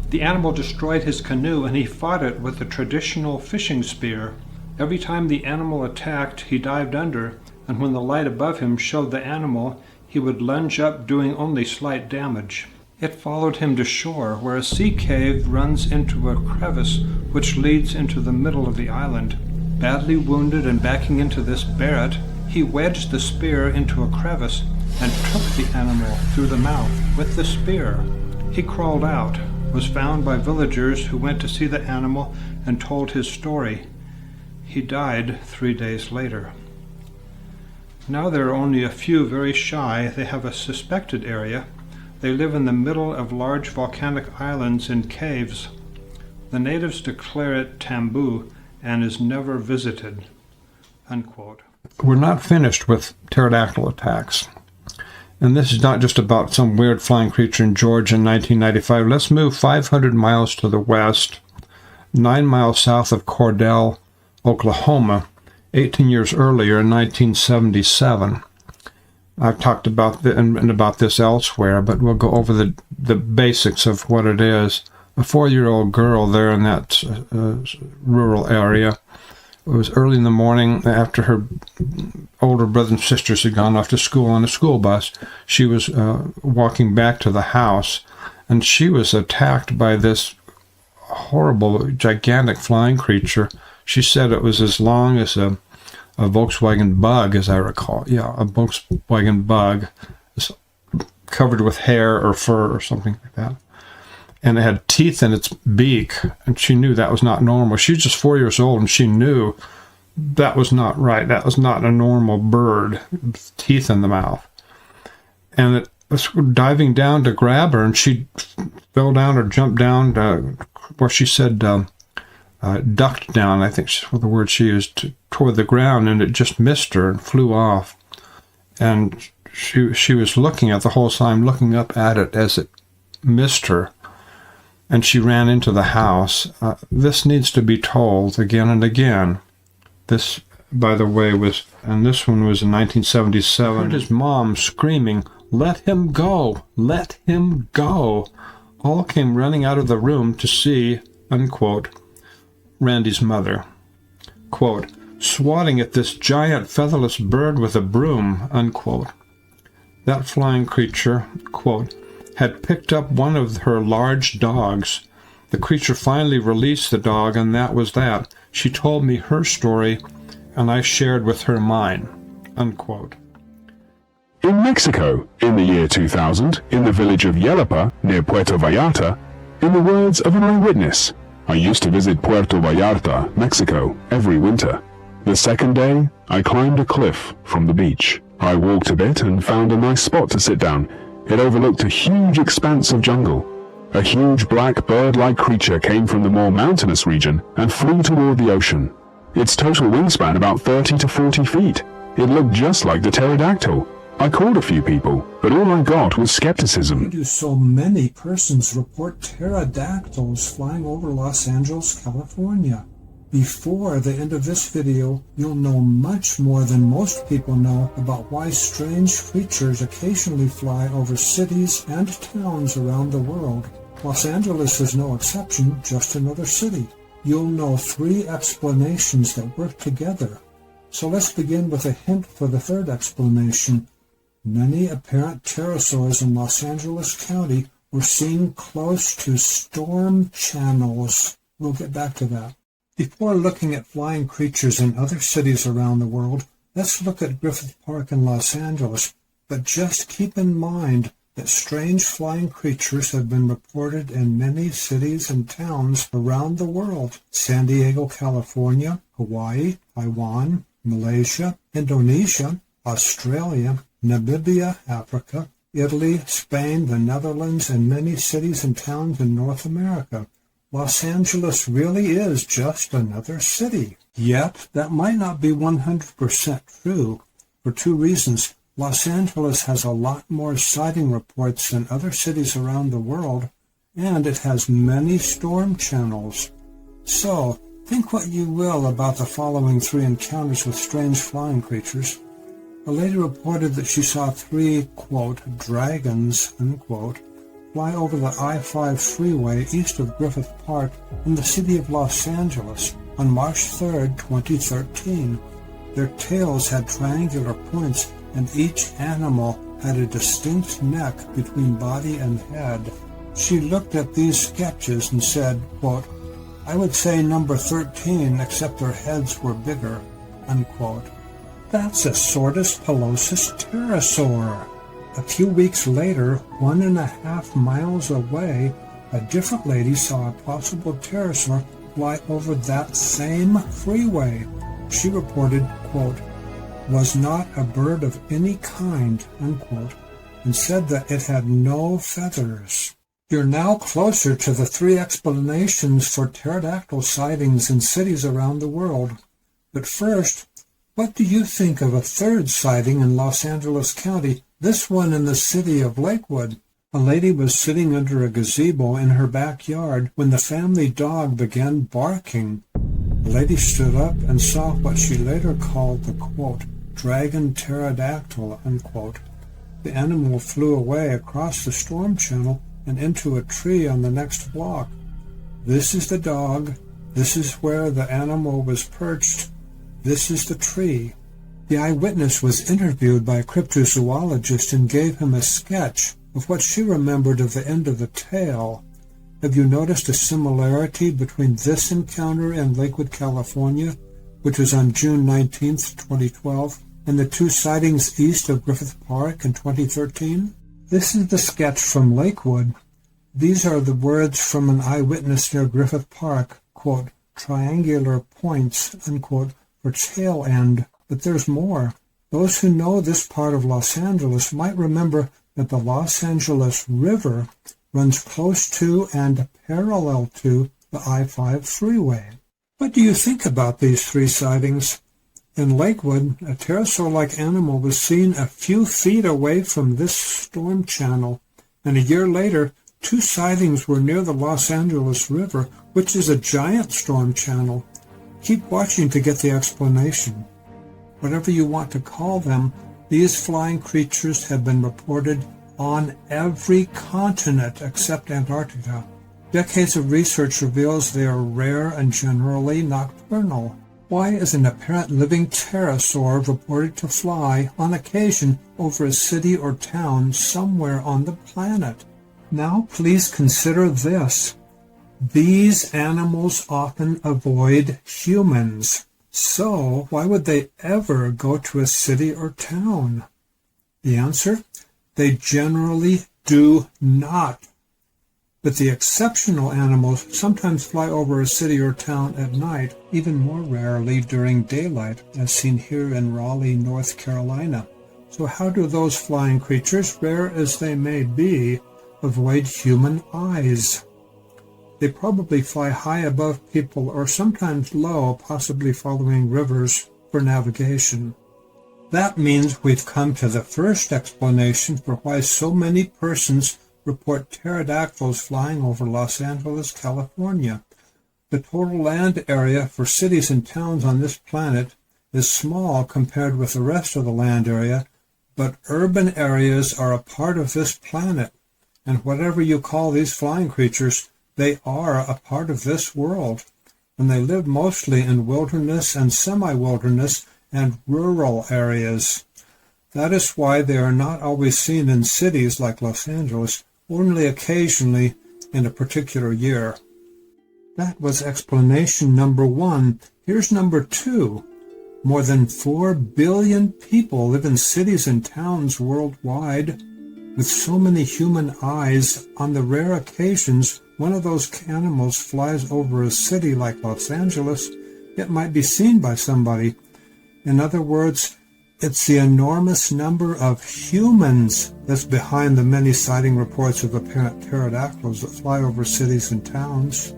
The animal destroyed his canoe and he fought it with a traditional fishing spear. Every time the animal attacked, he dived under, and when the light above him showed the animal, he would lunge up, doing only slight damage. It followed him to shore, where a sea cave runs into a crevice which leads into the middle of the island. Badly wounded and backing into this barret, he wedged the spear into a crevice and took the animal through the mouth with the spear. He crawled out, was found by villagers who went to see the animal and told his story. He died 3 days later. Now there are only a few very shy. They have a suspected area. They live in the middle of large volcanic islands in caves. The natives declare it taboo and is never visited," unquote. We're not finished with pterodactyl attacks. And this is not just about some weird flying creature in Georgia in 1995. Let's move 500 miles to the west, 9 miles south of Cordell, Oklahoma, 18 years earlier in 1977. I've talked about about this elsewhere, but we'll go over the basics of what it is. A 4-year-old girl there in that rural area. It was early in the morning after her older brothers and sisters had gone off to school on a school bus. She was walking back to the house, and she was attacked by this horrible, gigantic flying creature. She said it was as long as a Volkswagen Bug, as I recall. Yeah, a Volkswagen Bug, covered with hair or fur or something like that. And it had teeth in its beak, and she knew that was not normal. She was just 4 years old, and she knew that was not right. That was not a normal bird, with teeth in the mouth. And it was diving down to grab her, and she fell down or jumped down where she said ducked down, I think was the word she used, toward the ground, and it just missed her and flew off. And she was looking at the whole time, looking up at it as it missed her. And she ran into the house. This needs to be told again and again. This, by the way, and this one was in 1977. I heard his mom screaming, "Let him go! Let him go!" All came running out of the room to see, unquote, Randy's mother. Quote, swatting at this giant featherless bird with a broom, unquote. That flying creature, quote, had picked up one of her large dogs. The creature finally released the dog, and that was that. She told me her story, and I shared with her mine, unquote. In Mexico, in the year 2000, in the village of Yelapa, near Puerto Vallarta, in the words of an eyewitness, I used to visit Puerto Vallarta, Mexico, every winter. The second day, I climbed a cliff from the beach. I walked a bit and found a nice spot to sit down. It overlooked a huge expanse of jungle. A huge black bird-like creature came from the more mountainous region and flew toward the ocean. Its total wingspan about 30 to 40 feet. It looked just like the pterodactyl. I called a few people, but all I got was skepticism. Why do so many persons report pterodactyls flying over Los Angeles, California? Before the end of this video, you'll know much more than most people know about why strange creatures occasionally fly over cities and towns around the world. Los Angeles is no exception, just another city. You'll know 3 explanations that work together. So let's begin with a hint for the third explanation. Many apparent pterosaurs in Los Angeles County were seen close to storm channels. We'll get back to that. Before looking at flying creatures in other cities around the world, let's look at Griffith Park in Los Angeles. But just keep in mind that strange flying creatures have been reported in many cities and towns around the world. San Diego, California, Hawaii, Taiwan, Malaysia, Indonesia, Australia, Namibia, Africa, Italy, Spain, the Netherlands, and many cities and towns in North America. Los Angeles really is just another city. Yet, that might not be 100% true for 2 reasons. Los Angeles has a lot more sighting reports than other cities around the world, and it has many storm channels. So, think what you will about the following 3 encounters with strange flying creatures. A lady reported that she saw 3, quote, dragons, unquote, fly over the I-5 freeway east of Griffith Park in the city of Los Angeles on March 3, 2013. Their tails had triangular points, and each animal had a distinct neck between body and head. She looked at these sketches and said, quote, I would say number 13, except their heads were bigger, unquote. That's a Sortus pilosus pterosaur. A few weeks later, 1.5 miles away, a different lady saw a possible pterosaur fly over that same freeway. She reported, quote, was not a bird of any kind, unquote, and said that it had no feathers. You're now closer to the 3 explanations for pterodactyl sightings in cities around the world. But first, what do you think of a 3rd sighting in Los Angeles County, this one in the city of Lakewood? A lady was sitting under a gazebo in her backyard when the family dog began barking. The lady stood up and saw what she later called the, quote, dragon pterodactyl, unquote. The animal flew away across the storm channel and into a tree on the next block. This is the dog. This is where the animal was perched. This is the tree. The eyewitness was interviewed by a cryptozoologist and gave him a sketch of what she remembered of the end of the tail. Have you noticed a similarity between this encounter in Lakewood, California, which was on June 19, 2012, and the 2 sightings east of Griffith Park in 2013? This is the sketch from Lakewood. These are the words from an eyewitness near Griffith Park, quote, triangular points, unquote, for tail end. But there's more. Those who know this part of Los Angeles might remember that the Los Angeles River runs close to and parallel to the I-5 freeway. What do you think about these 3 sightings? In Lakewood, a pterosaur-like animal was seen a few feet away from this storm channel, and a year later, 2 sightings were near the Los Angeles River, which is a giant storm channel. Keep watching to get the explanation. Whatever you want to call them, these flying creatures have been reported on every continent except Antarctica. Decades of research reveals they are rare and generally nocturnal. Why is an apparent living pterosaur reported to fly on occasion over a city or town somewhere on the planet? Now please consider this. These animals often avoid humans. So why would they ever go to a city or town? The answer? They generally do not. But the exceptional animals sometimes fly over a city or town at night, even more rarely during daylight, as seen here in Raleigh, North Carolina. So how do those flying creatures, rare as they may be, avoid human eyes? They probably fly high above people or sometimes low, possibly following rivers for navigation. That means we've come to the first explanation for why so many persons report pterodactyls flying over Los Angeles, California. The total land area for cities and towns on this planet is small compared with the rest of the land area, but urban areas are a part of this planet, and whatever you call these flying creatures, they are a part of this world, and they live mostly in wilderness and semi-wilderness and rural areas. That is why they are not always seen in cities like Los Angeles, only occasionally in a particular year. That was explanation number 1. Here's number 2. More than 4 billion people live in cities and towns worldwide. With so many human eyes, on the rare occasions one of those animals flies over a city like Los Angeles, it might be seen by somebody. In other words, it's the enormous number of humans that's behind the many sighting reports of apparent pterodactyls that fly over cities and towns.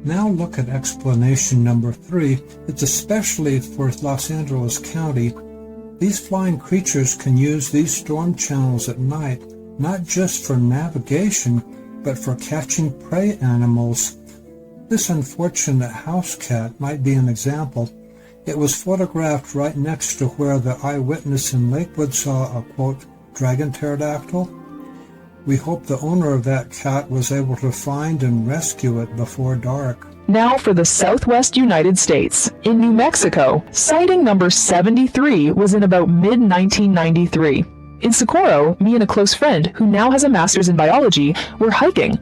Now look at explanation number 3. It's especially for Los Angeles County. These flying creatures can use these storm channels at night, not just for navigation, but for catching prey animals. This unfortunate house cat might be an example. It was photographed right next to where the eyewitness in Lakewood saw a, quote, dragon pterodactyl. We hope the owner of that cat was able to find and rescue it before dark. Now for the Southwest United States. In New Mexico, sighting number 73 was in about mid-1993. In Socorro, me and a close friend, who now has a master's in biology, were hiking.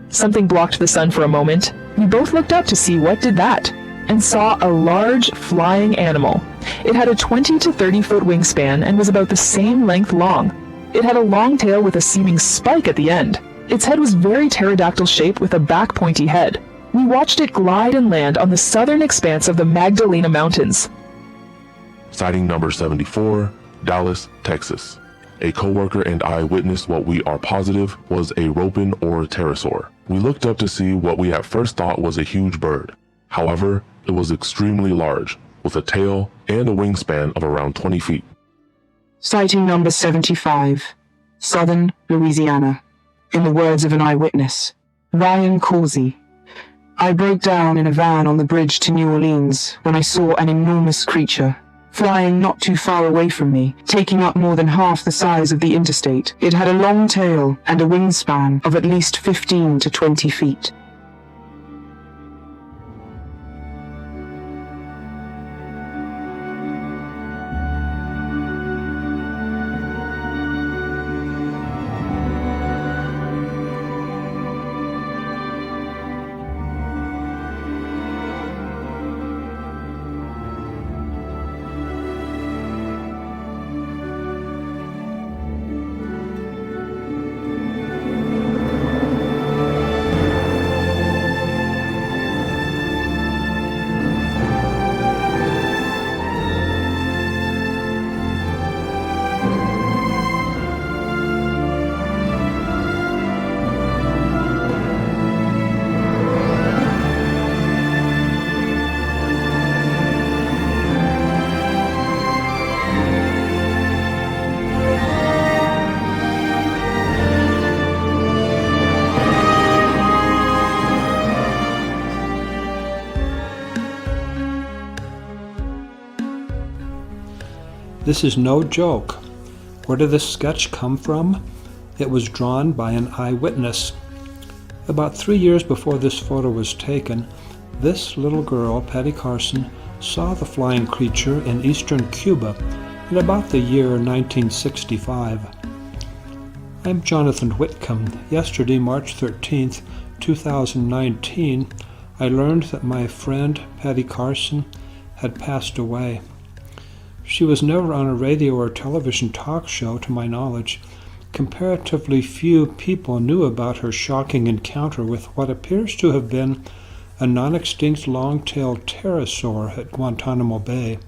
Something blocked the sun for a moment. We both looked up to see what did that, and saw a large flying animal. It had a 20 to 30 foot wingspan and was about the same length long. It had a long tail with a seeming spike at the end. Its head was very pterodactyl shaped with a back pointy head. We watched it glide and land on the southern expanse of the Magdalena Mountains. Sighting number 74, Dallas, Texas. A coworker and I witnessed what we are positive was a Ropen or pterosaur. We looked up to see what we at first thought was a huge bird. However, it was extremely large, with a tail and a wingspan of around 20 feet. Sighting number 75, Southern Louisiana. In the words of an eyewitness, Ryan Causey. I broke down in a van on the bridge to New Orleans when I saw an enormous creature flying not too far away from me, taking up more than half the size of the interstate. It had a long tail and a wingspan of at least 15 to 20 feet. This is no joke. Where did this sketch come from? It was drawn by an eyewitness. About 3 years before this photo was taken, this little girl, Patty Carson, saw the flying creature in eastern Cuba in about the year 1965. I'm Jonathan Whitcomb. Yesterday, March 13th, 2019, I learned that my friend Patty Carson had passed away. She was never on a radio or television talk show, to my knowledge. Comparatively few people knew about her shocking encounter with what appears to have been a non-extinct long-tailed pterosaur at Guantanamo Bay.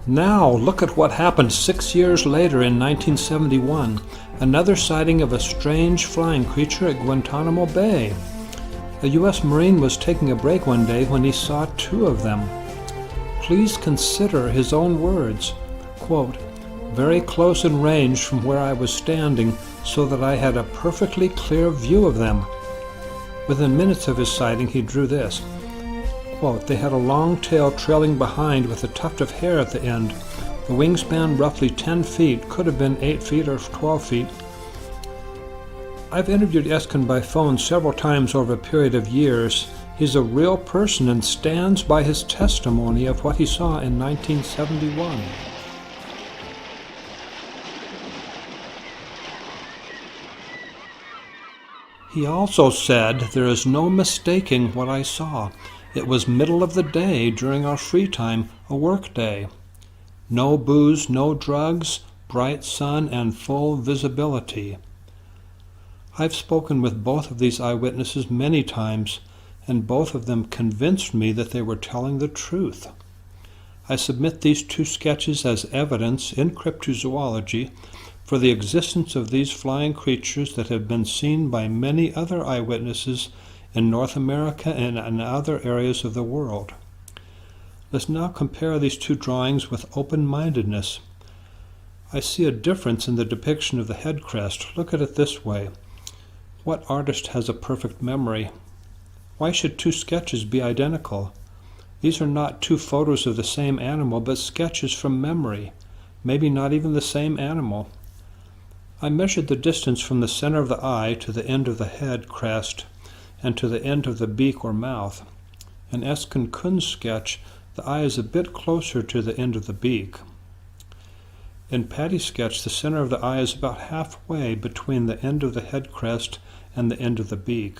Now, look at what happened 6 years later in 1971. Another sighting of a strange flying creature at Guantanamo Bay. A U.S. Marine was taking a break one day when he saw two of them. Please consider his own words, quote, "very close in range from where I was standing so that I had a perfectly clear view of them." Within minutes of his sighting, he drew this, quote, "they had a long tail trailing behind with a tuft of hair at the end. The wingspan roughly 10 feet, could have been 8 feet or 12 feet. I've interviewed Eskin by phone several times over a period of years. He's a real person and stands by his testimony of what he saw in 1971. He also said, "There is no mistaking what I saw. It was middle of the day during our free time, a work day. No booze, no drugs, bright sun, and full visibility." I've spoken with both of these eyewitnesses many times, and both of them convinced me that they were telling the truth. I submit these two sketches as evidence in cryptozoology for the existence of these flying creatures that have been seen by many other eyewitnesses in North America and in other areas of the world. Let's now compare these two drawings with open-mindedness. I see a difference in the depiction of the head crest. Look at it this way. What artist has a perfect memory? Why should two sketches be identical? These are not two photos of the same animal, but sketches from memory, maybe not even the same animal. I measured the distance from the center of the eye to the end of the head crest and to the end of the beak or mouth. In Eskin Kun's sketch, the eye is a bit closer to the end of the beak. In Patty's sketch, the center of the eye is about halfway between the end of the head crest and the end of the beak.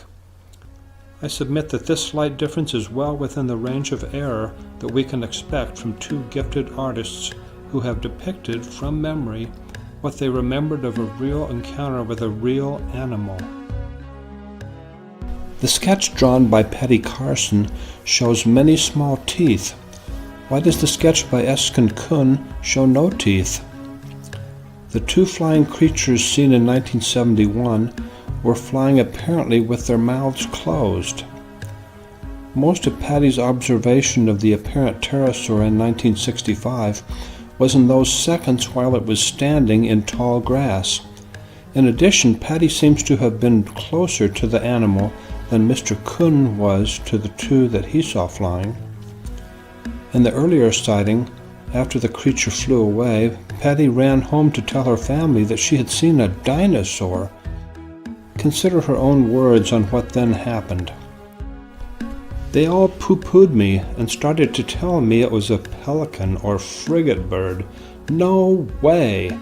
I submit that this slight difference is well within the range of error that we can expect from two gifted artists who have depicted from memory what they remembered of a real encounter with a real animal. The sketch drawn by Patty Carson shows many small teeth. Why does the sketch by Eskin Kun show no teeth? The two flying creatures seen in 1971 were flying apparently with their mouths closed. Most of Patty's observation of the apparent pterosaur in 1965 was in those seconds while it was standing in tall grass. In addition, Patty seems to have been closer to the animal than Mr. Kun was to the two that he saw flying. In the earlier sighting, after the creature flew away, Patty ran home to tell her family that she had seen a dinosaur. Consider her own words on what then happened. "They all pooh-poohed me and started to tell me it was a pelican or frigate bird. No way!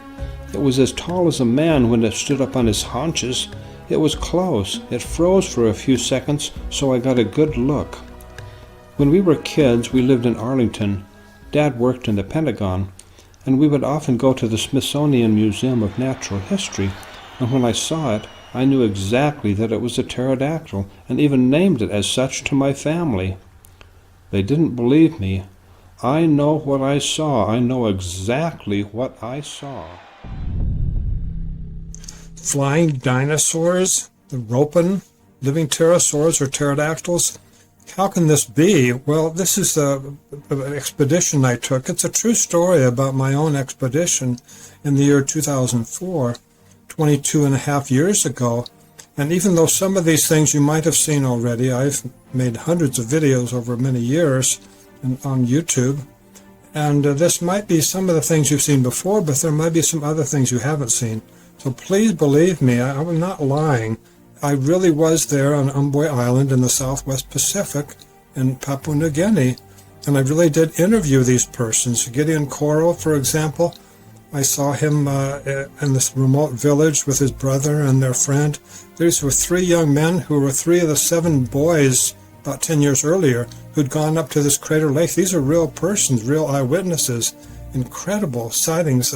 It was as tall as a man when it stood up on his haunches. It was close. It froze for a few seconds, so I got a good look. When we were kids, we lived in Arlington. Dad worked in the Pentagon, and we would often go to the Smithsonian Museum of Natural History, and when I saw it, I knew exactly that it was a pterodactyl, and even named it as such to my family. They didn't believe me. I know what I saw. I know exactly what I saw." Flying dinosaurs, the Ropen, living pterosaurs or pterodactyls. How can this be? Well, this is an expedition I took. It's a true story about my own expedition in the year 2004, 22 and a half years ago. And even though some of these things you might have seen already, I've made hundreds of videos over many years on YouTube. And this might be some of the things you've seen before, but there might be some other things you haven't seen. So please believe me, I'm not lying. I really was there on Umboy Island in the Southwest Pacific in Papua New Guinea. And I really did interview these persons. Gideon Coro, for example, I saw him in this remote village with his brother and their friend. These were 3 young men who were 3 of the 7 boys about 10 years earlier who'd gone up to this crater lake. These are real persons, real eyewitnesses. Incredible sightings.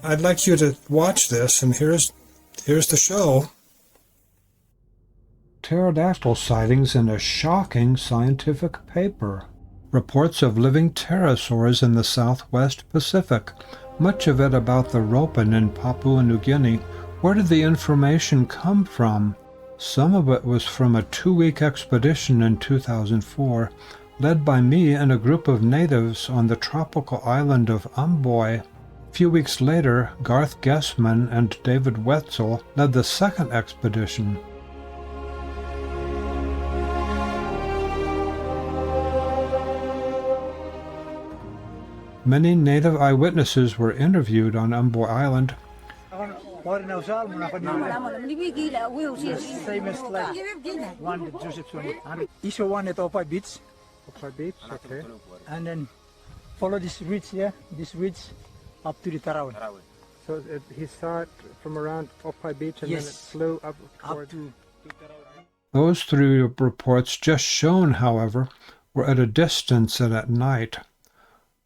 I'd like you to watch this, and here's the show. Pterodactyl sightings in a shocking scientific paper. Reports of living pterosaurs in the southwest Pacific, much of it about the Ropen in Papua New Guinea. Where did the information come from? Some of it was from a 2-week expedition in 2004, led by me and a group of natives on the tropical island of Amboy. A few weeks later, Garth Guessman and David Wetzel led the second expedition. Many native eyewitnesses were interviewed on Amboy Island. Famous like one that Joseph each one at Opai Beach. Opai Beach, okay. And then follow this ridge here, up to the Tarawan. So he saw it from around Opai Beach and then it flew up to Tarawan. Those 3 reports just shown, however, were at a distance and at night.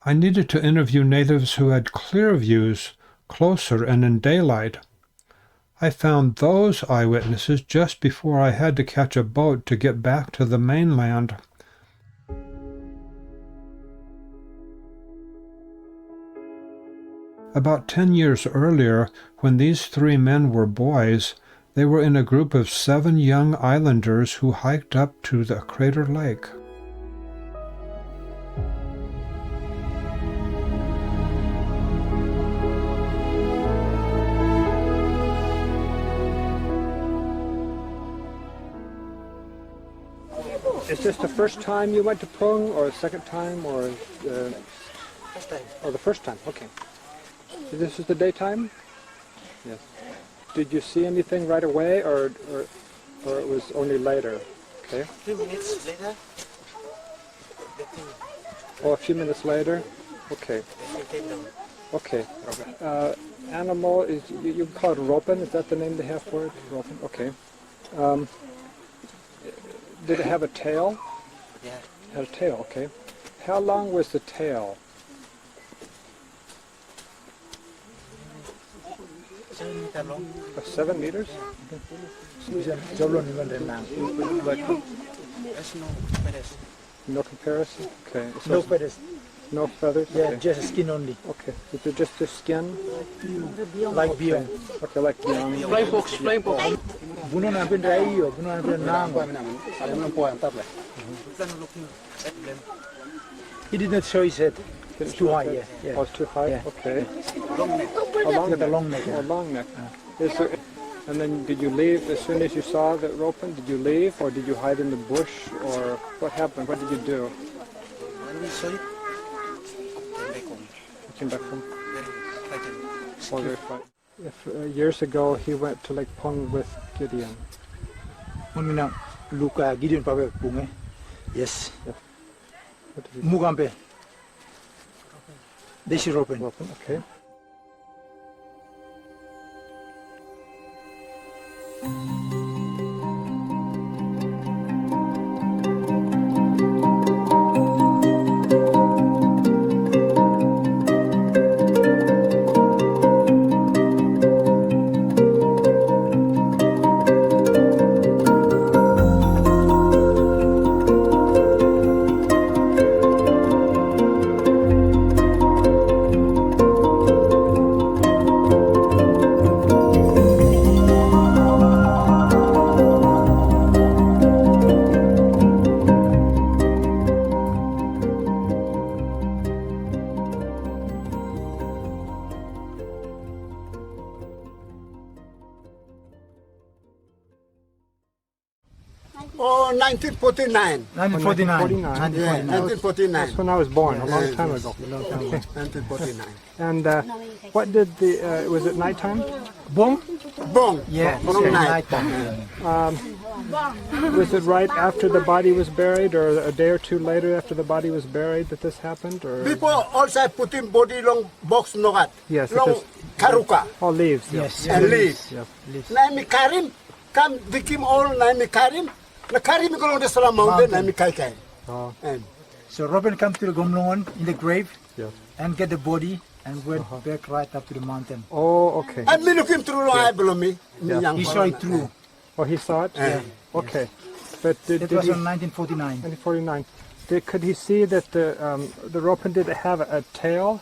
I needed to interview natives who had clear views, closer and in daylight. I found those eyewitnesses just before I had to catch a boat to get back to the mainland. About 10 years earlier, when these 3 men were boys, they were in a group of 7 young islanders who hiked up to the crater lake. Is this the first time you went to Prung, or the second time, or First time. Oh, the first time. Okay. So this is the daytime. Yes. Did you see anything right away, or it was only later? Okay. A few minutes later. Oh, a few minutes later. Okay. Okay. Animal is you call it Ropen? Is that the name they have for it? Ropen. Okay. Did it have a tail? Yeah. It had a tail, okay. How long was the tail? 7 meters long. 7 meters? There's no feathers. No comparison? Okay. So No feathers. no feathers? Yeah, Okay. just skin only. Okay. Is it just the skin? Like beyond. Okay, like beyond. Flying fox. Bunuh nampin rayo, bunuh nampin nang. He did not show his head. It's too high, yeah. Oh, it's too high? Yeah. Okay. Long neck. A long Got a neck. long neck. A long neck. Is there, and then did you leave as soon as you saw the Ropen? Did you leave, or did you hide in the bush, or what happened? What did you do? When we saw it, Came back home. very frightened. Oh, very fine. If, years ago, he went to Lake Pung with Gideon. When we now look at Gideon Papa Bunge. Yes. Yeah. What did he Mugambe. This is Ropen. Ropen, okay. Oh, 1949. 1949. Yeah, 1949. That's when I was born, a long time ago. 1949. And what did the, was it nighttime? Bong? Bong. Yeah, Bong night. Was it right after the body was buried, or a day or two later after the body was buried that this happened? Or People also putting body long box nogat. Yes, Long because- karuka. oh, leaves. Yes. And leaves. Yes. Naimi karim. Come, dikim all naimi karim. Na karim ko long the Salam Mountain. Naimi kai kai. Oh. And So Robin come to the Gomlongon in the grave Yes. and get the body and went back right up to the mountain. Oh, okay. and me looking through long eye below me. Yeah. He saw it through. Oh, he saw it? Yeah. Okay. But did It was he, in 1949. 1949. Could he see that the Ropen did have a tail?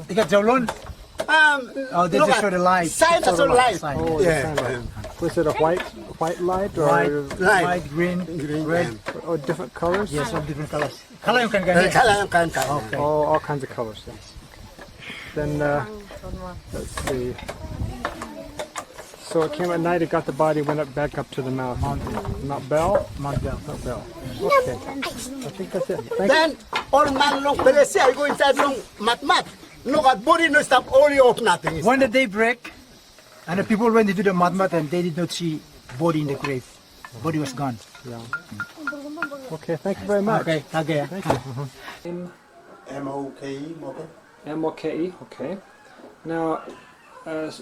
They got Jolon. Oh, they just saw the light. Sign Saw of the the light. sign. Oh, Yeah. the kind of- was it a white light or White, green, red. or different colors? Yes, all different colors. Color you can get. Oh, all kinds of colors. Yes. Then let's see. So it came at night. It got the body. Went up back up to the mountain. Mount Bell. Mount Bell. Mount Bell. Okay. I think that's it. Thank you. Then all man long Peresi, I go inside long mat. Look at body no stop only of nothing. When the day break, and the people went into the mud and they did not see body in the grave. Body was gone. Yeah. Okay. Thank you very much. Okay. Okay. Thank you. M-O-K-E, M-O-K-E. Okay. Now, a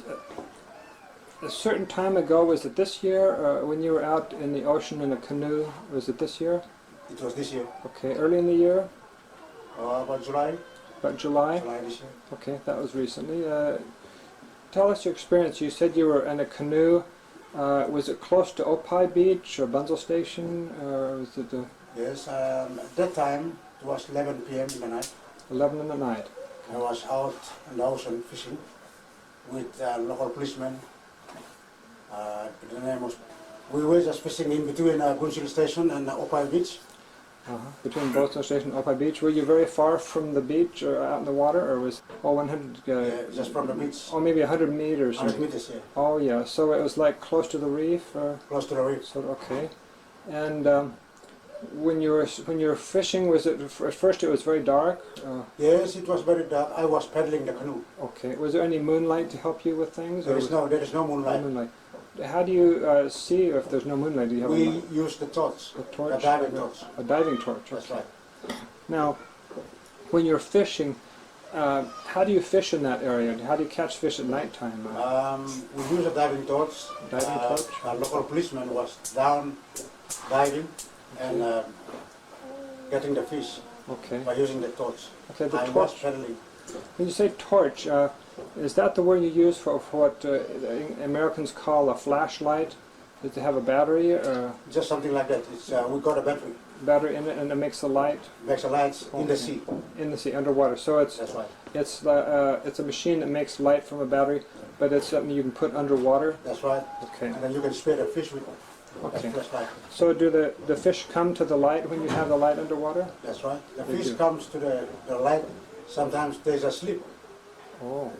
certain time ago, was it this year, when you were out in the ocean in a canoe? Was it this year? It was this year. Okay. Early in the year? About July. About July? July this year. Okay, that was recently. Tell us your experience. You said you were in a canoe. Was it close to Opie Beach or Bunzel Station? Or was it Yes, at that time it was 11 p.m. in the night. 11 in the night? I was out in the ocean fishing with local policemen. The name was, we were just fishing in between Bunzel Station and Opie Beach. Between Bunzel Station and Opie Beach. Were you very far from the beach or out in the water, or was 100? Just from the beach. Oh, maybe 100 meters. 100 meters, yeah. Oh, yeah. So it was like close to the reef, or close to the reef. So okay. And when you were fishing, was it at first it was very dark? Yes, it was very dark. I was paddling the canoe. Okay. Was there any moonlight to help you with things? There is no moonlight. No moonlight. How do you see if there's no moonlight? Do you have we use the torch. A torch? A diving torch. A diving torch. Okay. That's right. Now, when you're fishing, how do you fish in that area? How do you catch fish at nighttime? We use a diving torch. Diving torch? A local policeman was down diving and getting the fish by using the torch. Okay, the I torch. was paddling. When you say torch, is that the word you use for what Americans call a flashlight? Does it have a battery? Just something like that. It's, we got a battery. Battery in it, and it makes a light. Makes a light in the sea. In the sea, underwater. So it's that's right. It's a machine that makes light from a battery, but it's something you can put underwater. That's right. Okay. And then you can spear the fish with it. Okay. That's right. So do the fish come to the light when you have the light underwater? That's right. The They fish do. comes to the light. Sometimes they just sleep. Oh.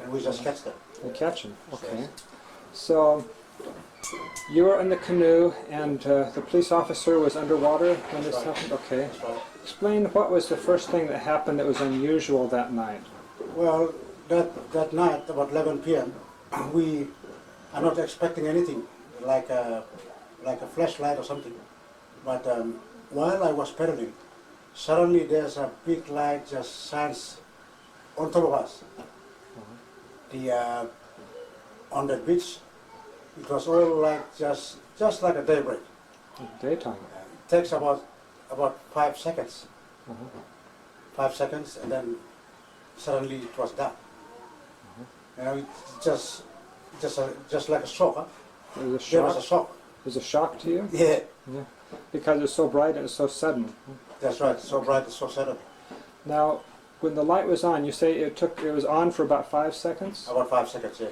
And we just catch them. You catch them. Okay. So you were in the canoe, and the police officer was underwater when this happened. Okay. Explain what was the first thing that happened that was unusual that night. Well, that night, about 11 p.m., we are not expecting anything like a flashlight or something. But while I was paddling, suddenly there's a big light just shines on top of us. On the beach, it was all like just like a daybreak. Daytime. It takes about 5 seconds. 5 seconds, and then suddenly it was dark. You know, it's just like a shock. Huh? There was a shock. There was a shock. It was a shock to you? Yeah. Yeah. Because it's so bright and it's so sudden. That's right. So bright and so sudden. Now, when the light was on, you say it was on for about 5 seconds? About 5 seconds, yes.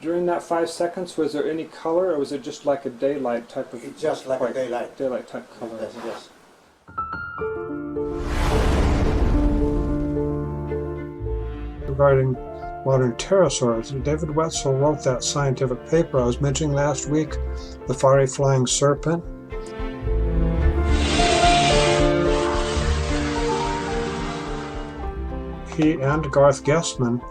During that 5 seconds, was there any color, or was it just like a daylight type of? It's just like a daylight. Daylight type color. Yes, yes. Regarding modern pterosaurs, David Wetzel wrote that scientific paper I was mentioning last week, the fiery flying serpent. he and Garth Guessman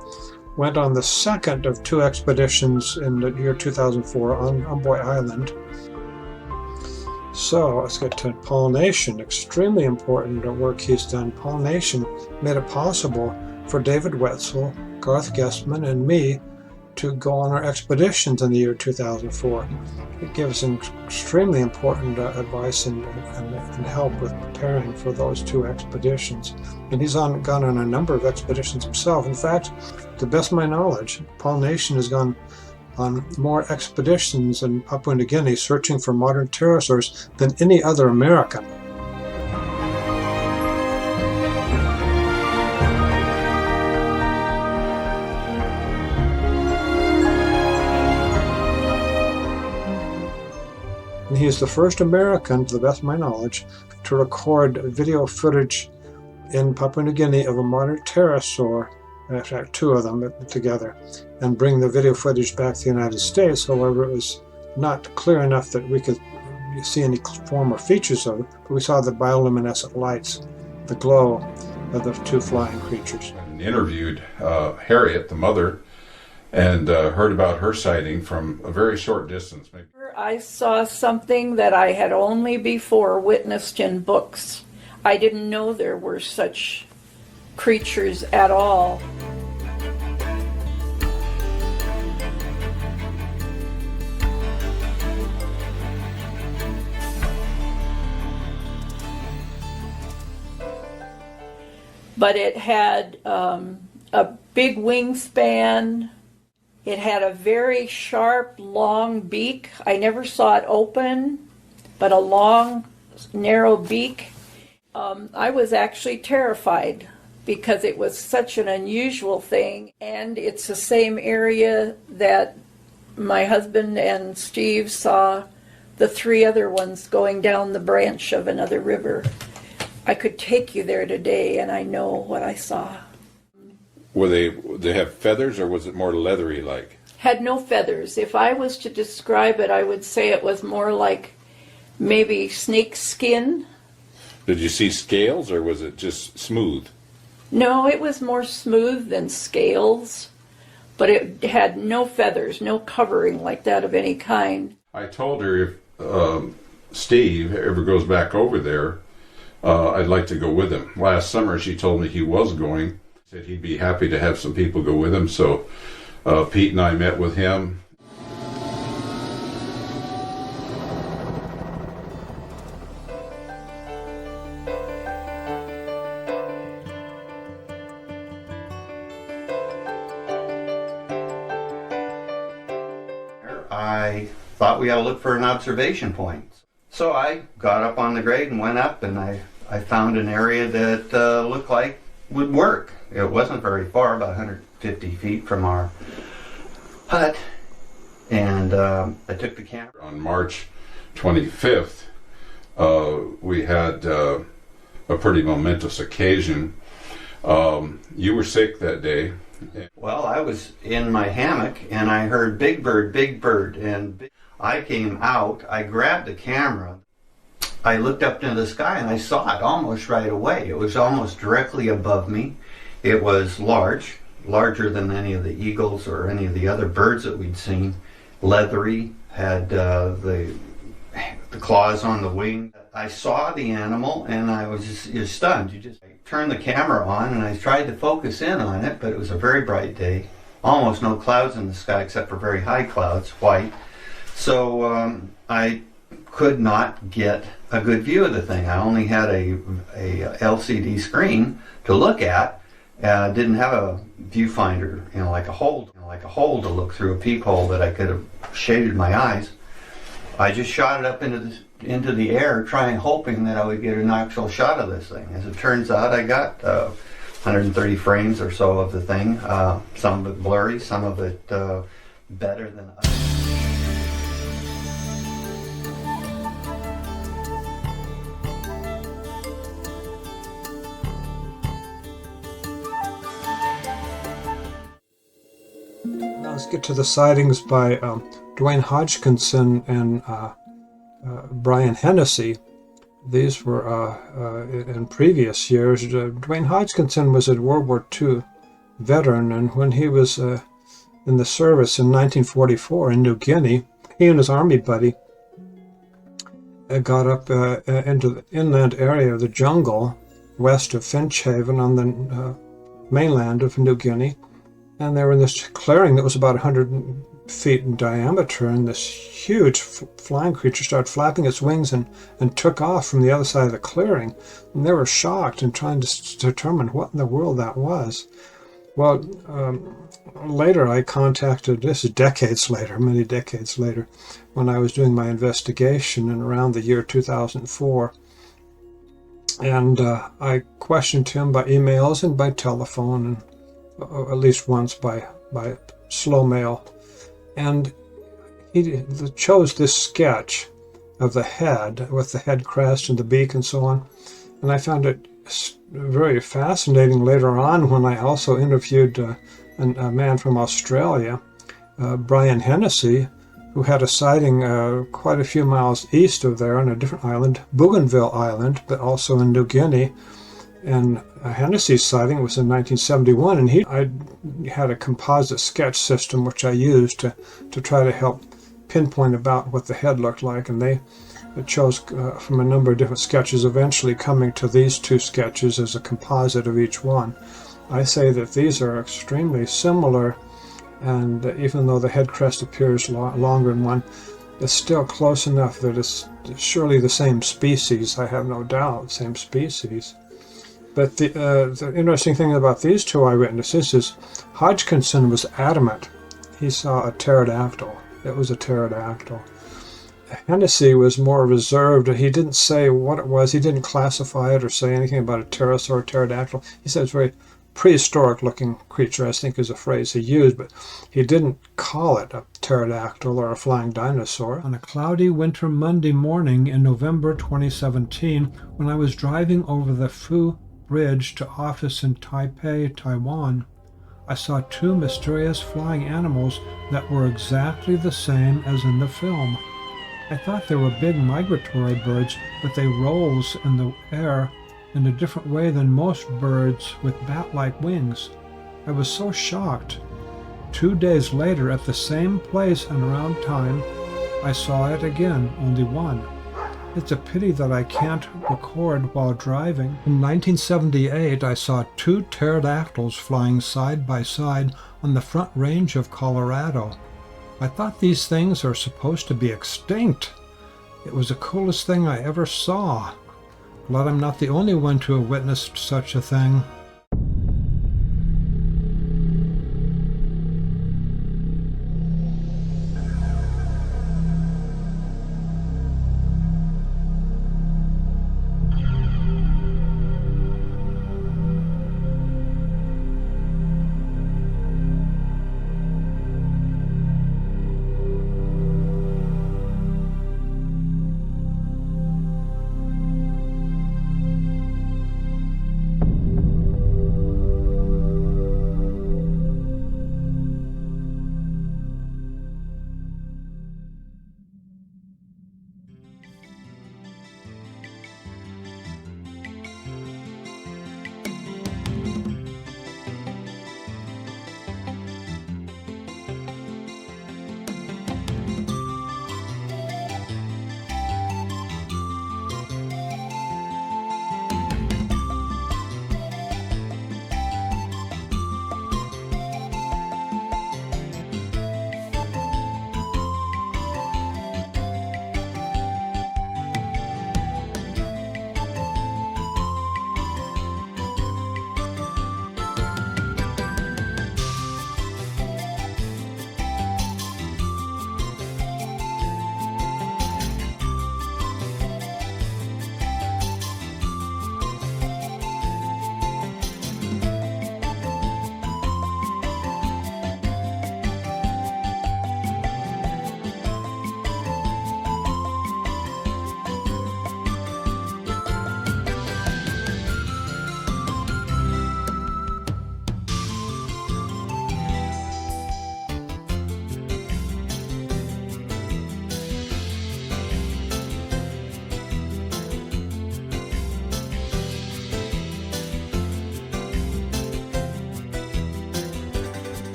went on the second of 2 expeditions in the year 2004 on Boy Island. So let's get to pollination. Extremely important work he's done. Pollination made it possible for David Wetzel, Garth Guessman, and me to go on our expeditions in the year 2004. It gives him extremely important advice and help with preparing for those 2 expeditions. And he's gone on a number of expeditions himself. In fact, to the best of my knowledge, pollination has gone on more expeditions in Papua New Guinea searching for modern pterosaurs than any other American. And he is the first American, to the best of my knowledge, to record video footage in Papua New Guinea of a modern pterosaur, in fact 2 of them together, and bring the video footage back to the United States. However, it was not clear enough that we could see any form or features of it, but we saw the bioluminescent lights, the glow of the 2 flying creatures. And interviewed Harriet, the mother, and heard about her sighting from a very short distance. Maybe. I saw something that I had only before witnessed in books. I didn't know there were such creatures at all. But it had a big wingspan. It had a very sharp, long beak. I never saw it open, but a long, narrow beak. I was actually terrified because it was such an unusual thing, and it's the same area that my husband and Steve saw the 3 other ones going down the branch of another river. I could take you there today, and I know what I saw. Were they have feathers, or was it more leathery like? Had no feathers. If I was to describe it, I would say it was more like maybe snake skin. Did you see scales, or was it just smooth? No, it was more smooth than scales, but it had no feathers, no covering like that of any kind. I told her if Steve ever goes back over there, I'd like to go with him. Last summer she told me he was going. Said he'd be happy to have some people go with him, so Pete and I met with him. I thought we ought to look for an observation point. So I got up on the grade and went up, and I found an area that looked like would work. It wasn't very far, about 150 feet from our hut, and I took the camera. On March 25th, we had a pretty momentous occasion. You were sick that day. Well, I was in my hammock, and I heard big bird, and I came out, I grabbed the camera, I looked up into the sky, and I saw it almost right away. It was almost directly above me. It was larger than any of the eagles or any of the other birds that we'd seen. Leathery, had the claws on the wing. I saw the animal, and I was just stunned. I turned the camera on, and I tried to focus in on it, but it was a very bright day. Almost no clouds in the sky except for very high clouds, white. So I could not get a good view of the thing. I only had a LCD screen to look at. Didn't have a viewfinder, like a hole to look through, a peephole that I could have shaded my eyes. I just shot it up into the air, hoping that I would get an actual shot of this thing. As it turns out, I got 130 frames or so of the thing. Some of it blurry, some of it better than others. Let's get to the sightings by Dwayne Hodgkinson and Brian Hennessy. These were in previous years. Dwayne Hodgkinson was a World War II veteran, and when he was in the service in 1944 in New Guinea, he and his army buddy got up into the inland area of the jungle west of Finchhaven on the mainland of New Guinea, and they were in this clearing that was about 100 feet in diameter, and this huge flying creature started flapping its wings and took off from the other side of the clearing, and they were shocked and trying to determine what in the world that was. Well, later I contacted, this is decades later, many decades later, when I was doing my investigation in around the year 2004, and I questioned him by emails and by telephone, and at least once by slow mail. And he chose this sketch of the head with the head crest and the beak and so on. And I found it very fascinating later on when I also interviewed a man from Australia, Brian Hennessy, who had a sighting quite a few miles east of there on a different island, Bougainville Island, but also in New Guinea. And Hennessy's sighting was in 1971, and I had a composite sketch system which I used to try to help pinpoint about what the head looked like, and they chose from a number of different sketches, eventually coming to these two sketches as a composite of each one. I say that these are extremely similar, and even though the head crest appears longer in one, it's still close enough that it's surely the same species, I have no doubt, same species. But the interesting thing about these two eyewitnesses is Hodgkinson was adamant he saw a pterodactyl. It was a pterodactyl. Hennessy was more reserved. He didn't say what it was. He didn't classify it or say anything about a pterosaur pterodactyl. He said it's a very prehistoric-looking creature, I think is a phrase he used, but he didn't call it a pterodactyl or a flying dinosaur. On a cloudy winter Monday morning in November 2017, when I was driving over the Phu Bridge to office in Taipei, Taiwan, I saw two mysterious flying animals that were exactly the same as in the film. I thought they were big migratory birds, but they rose in the air in a different way than most birds with bat-like wings. I was so shocked. 2 days later, at the same place and around time, I saw it again, only one. It's a pity that I can't record while driving. In 1978, I saw two pterodactyls flying side by side on the Front Range of Colorado. I thought these things are supposed to be extinct. It was the coolest thing I ever saw. Glad I'm not the only one to have witnessed such a thing.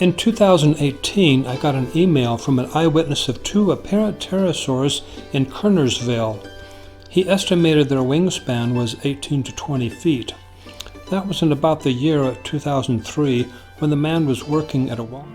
In 2018, I got an email from an eyewitness of two apparent pterosaurs in Kernersville. He estimated their wingspan was 18 to 20 feet. That was in about the year of 2003 when the man was working at a wall.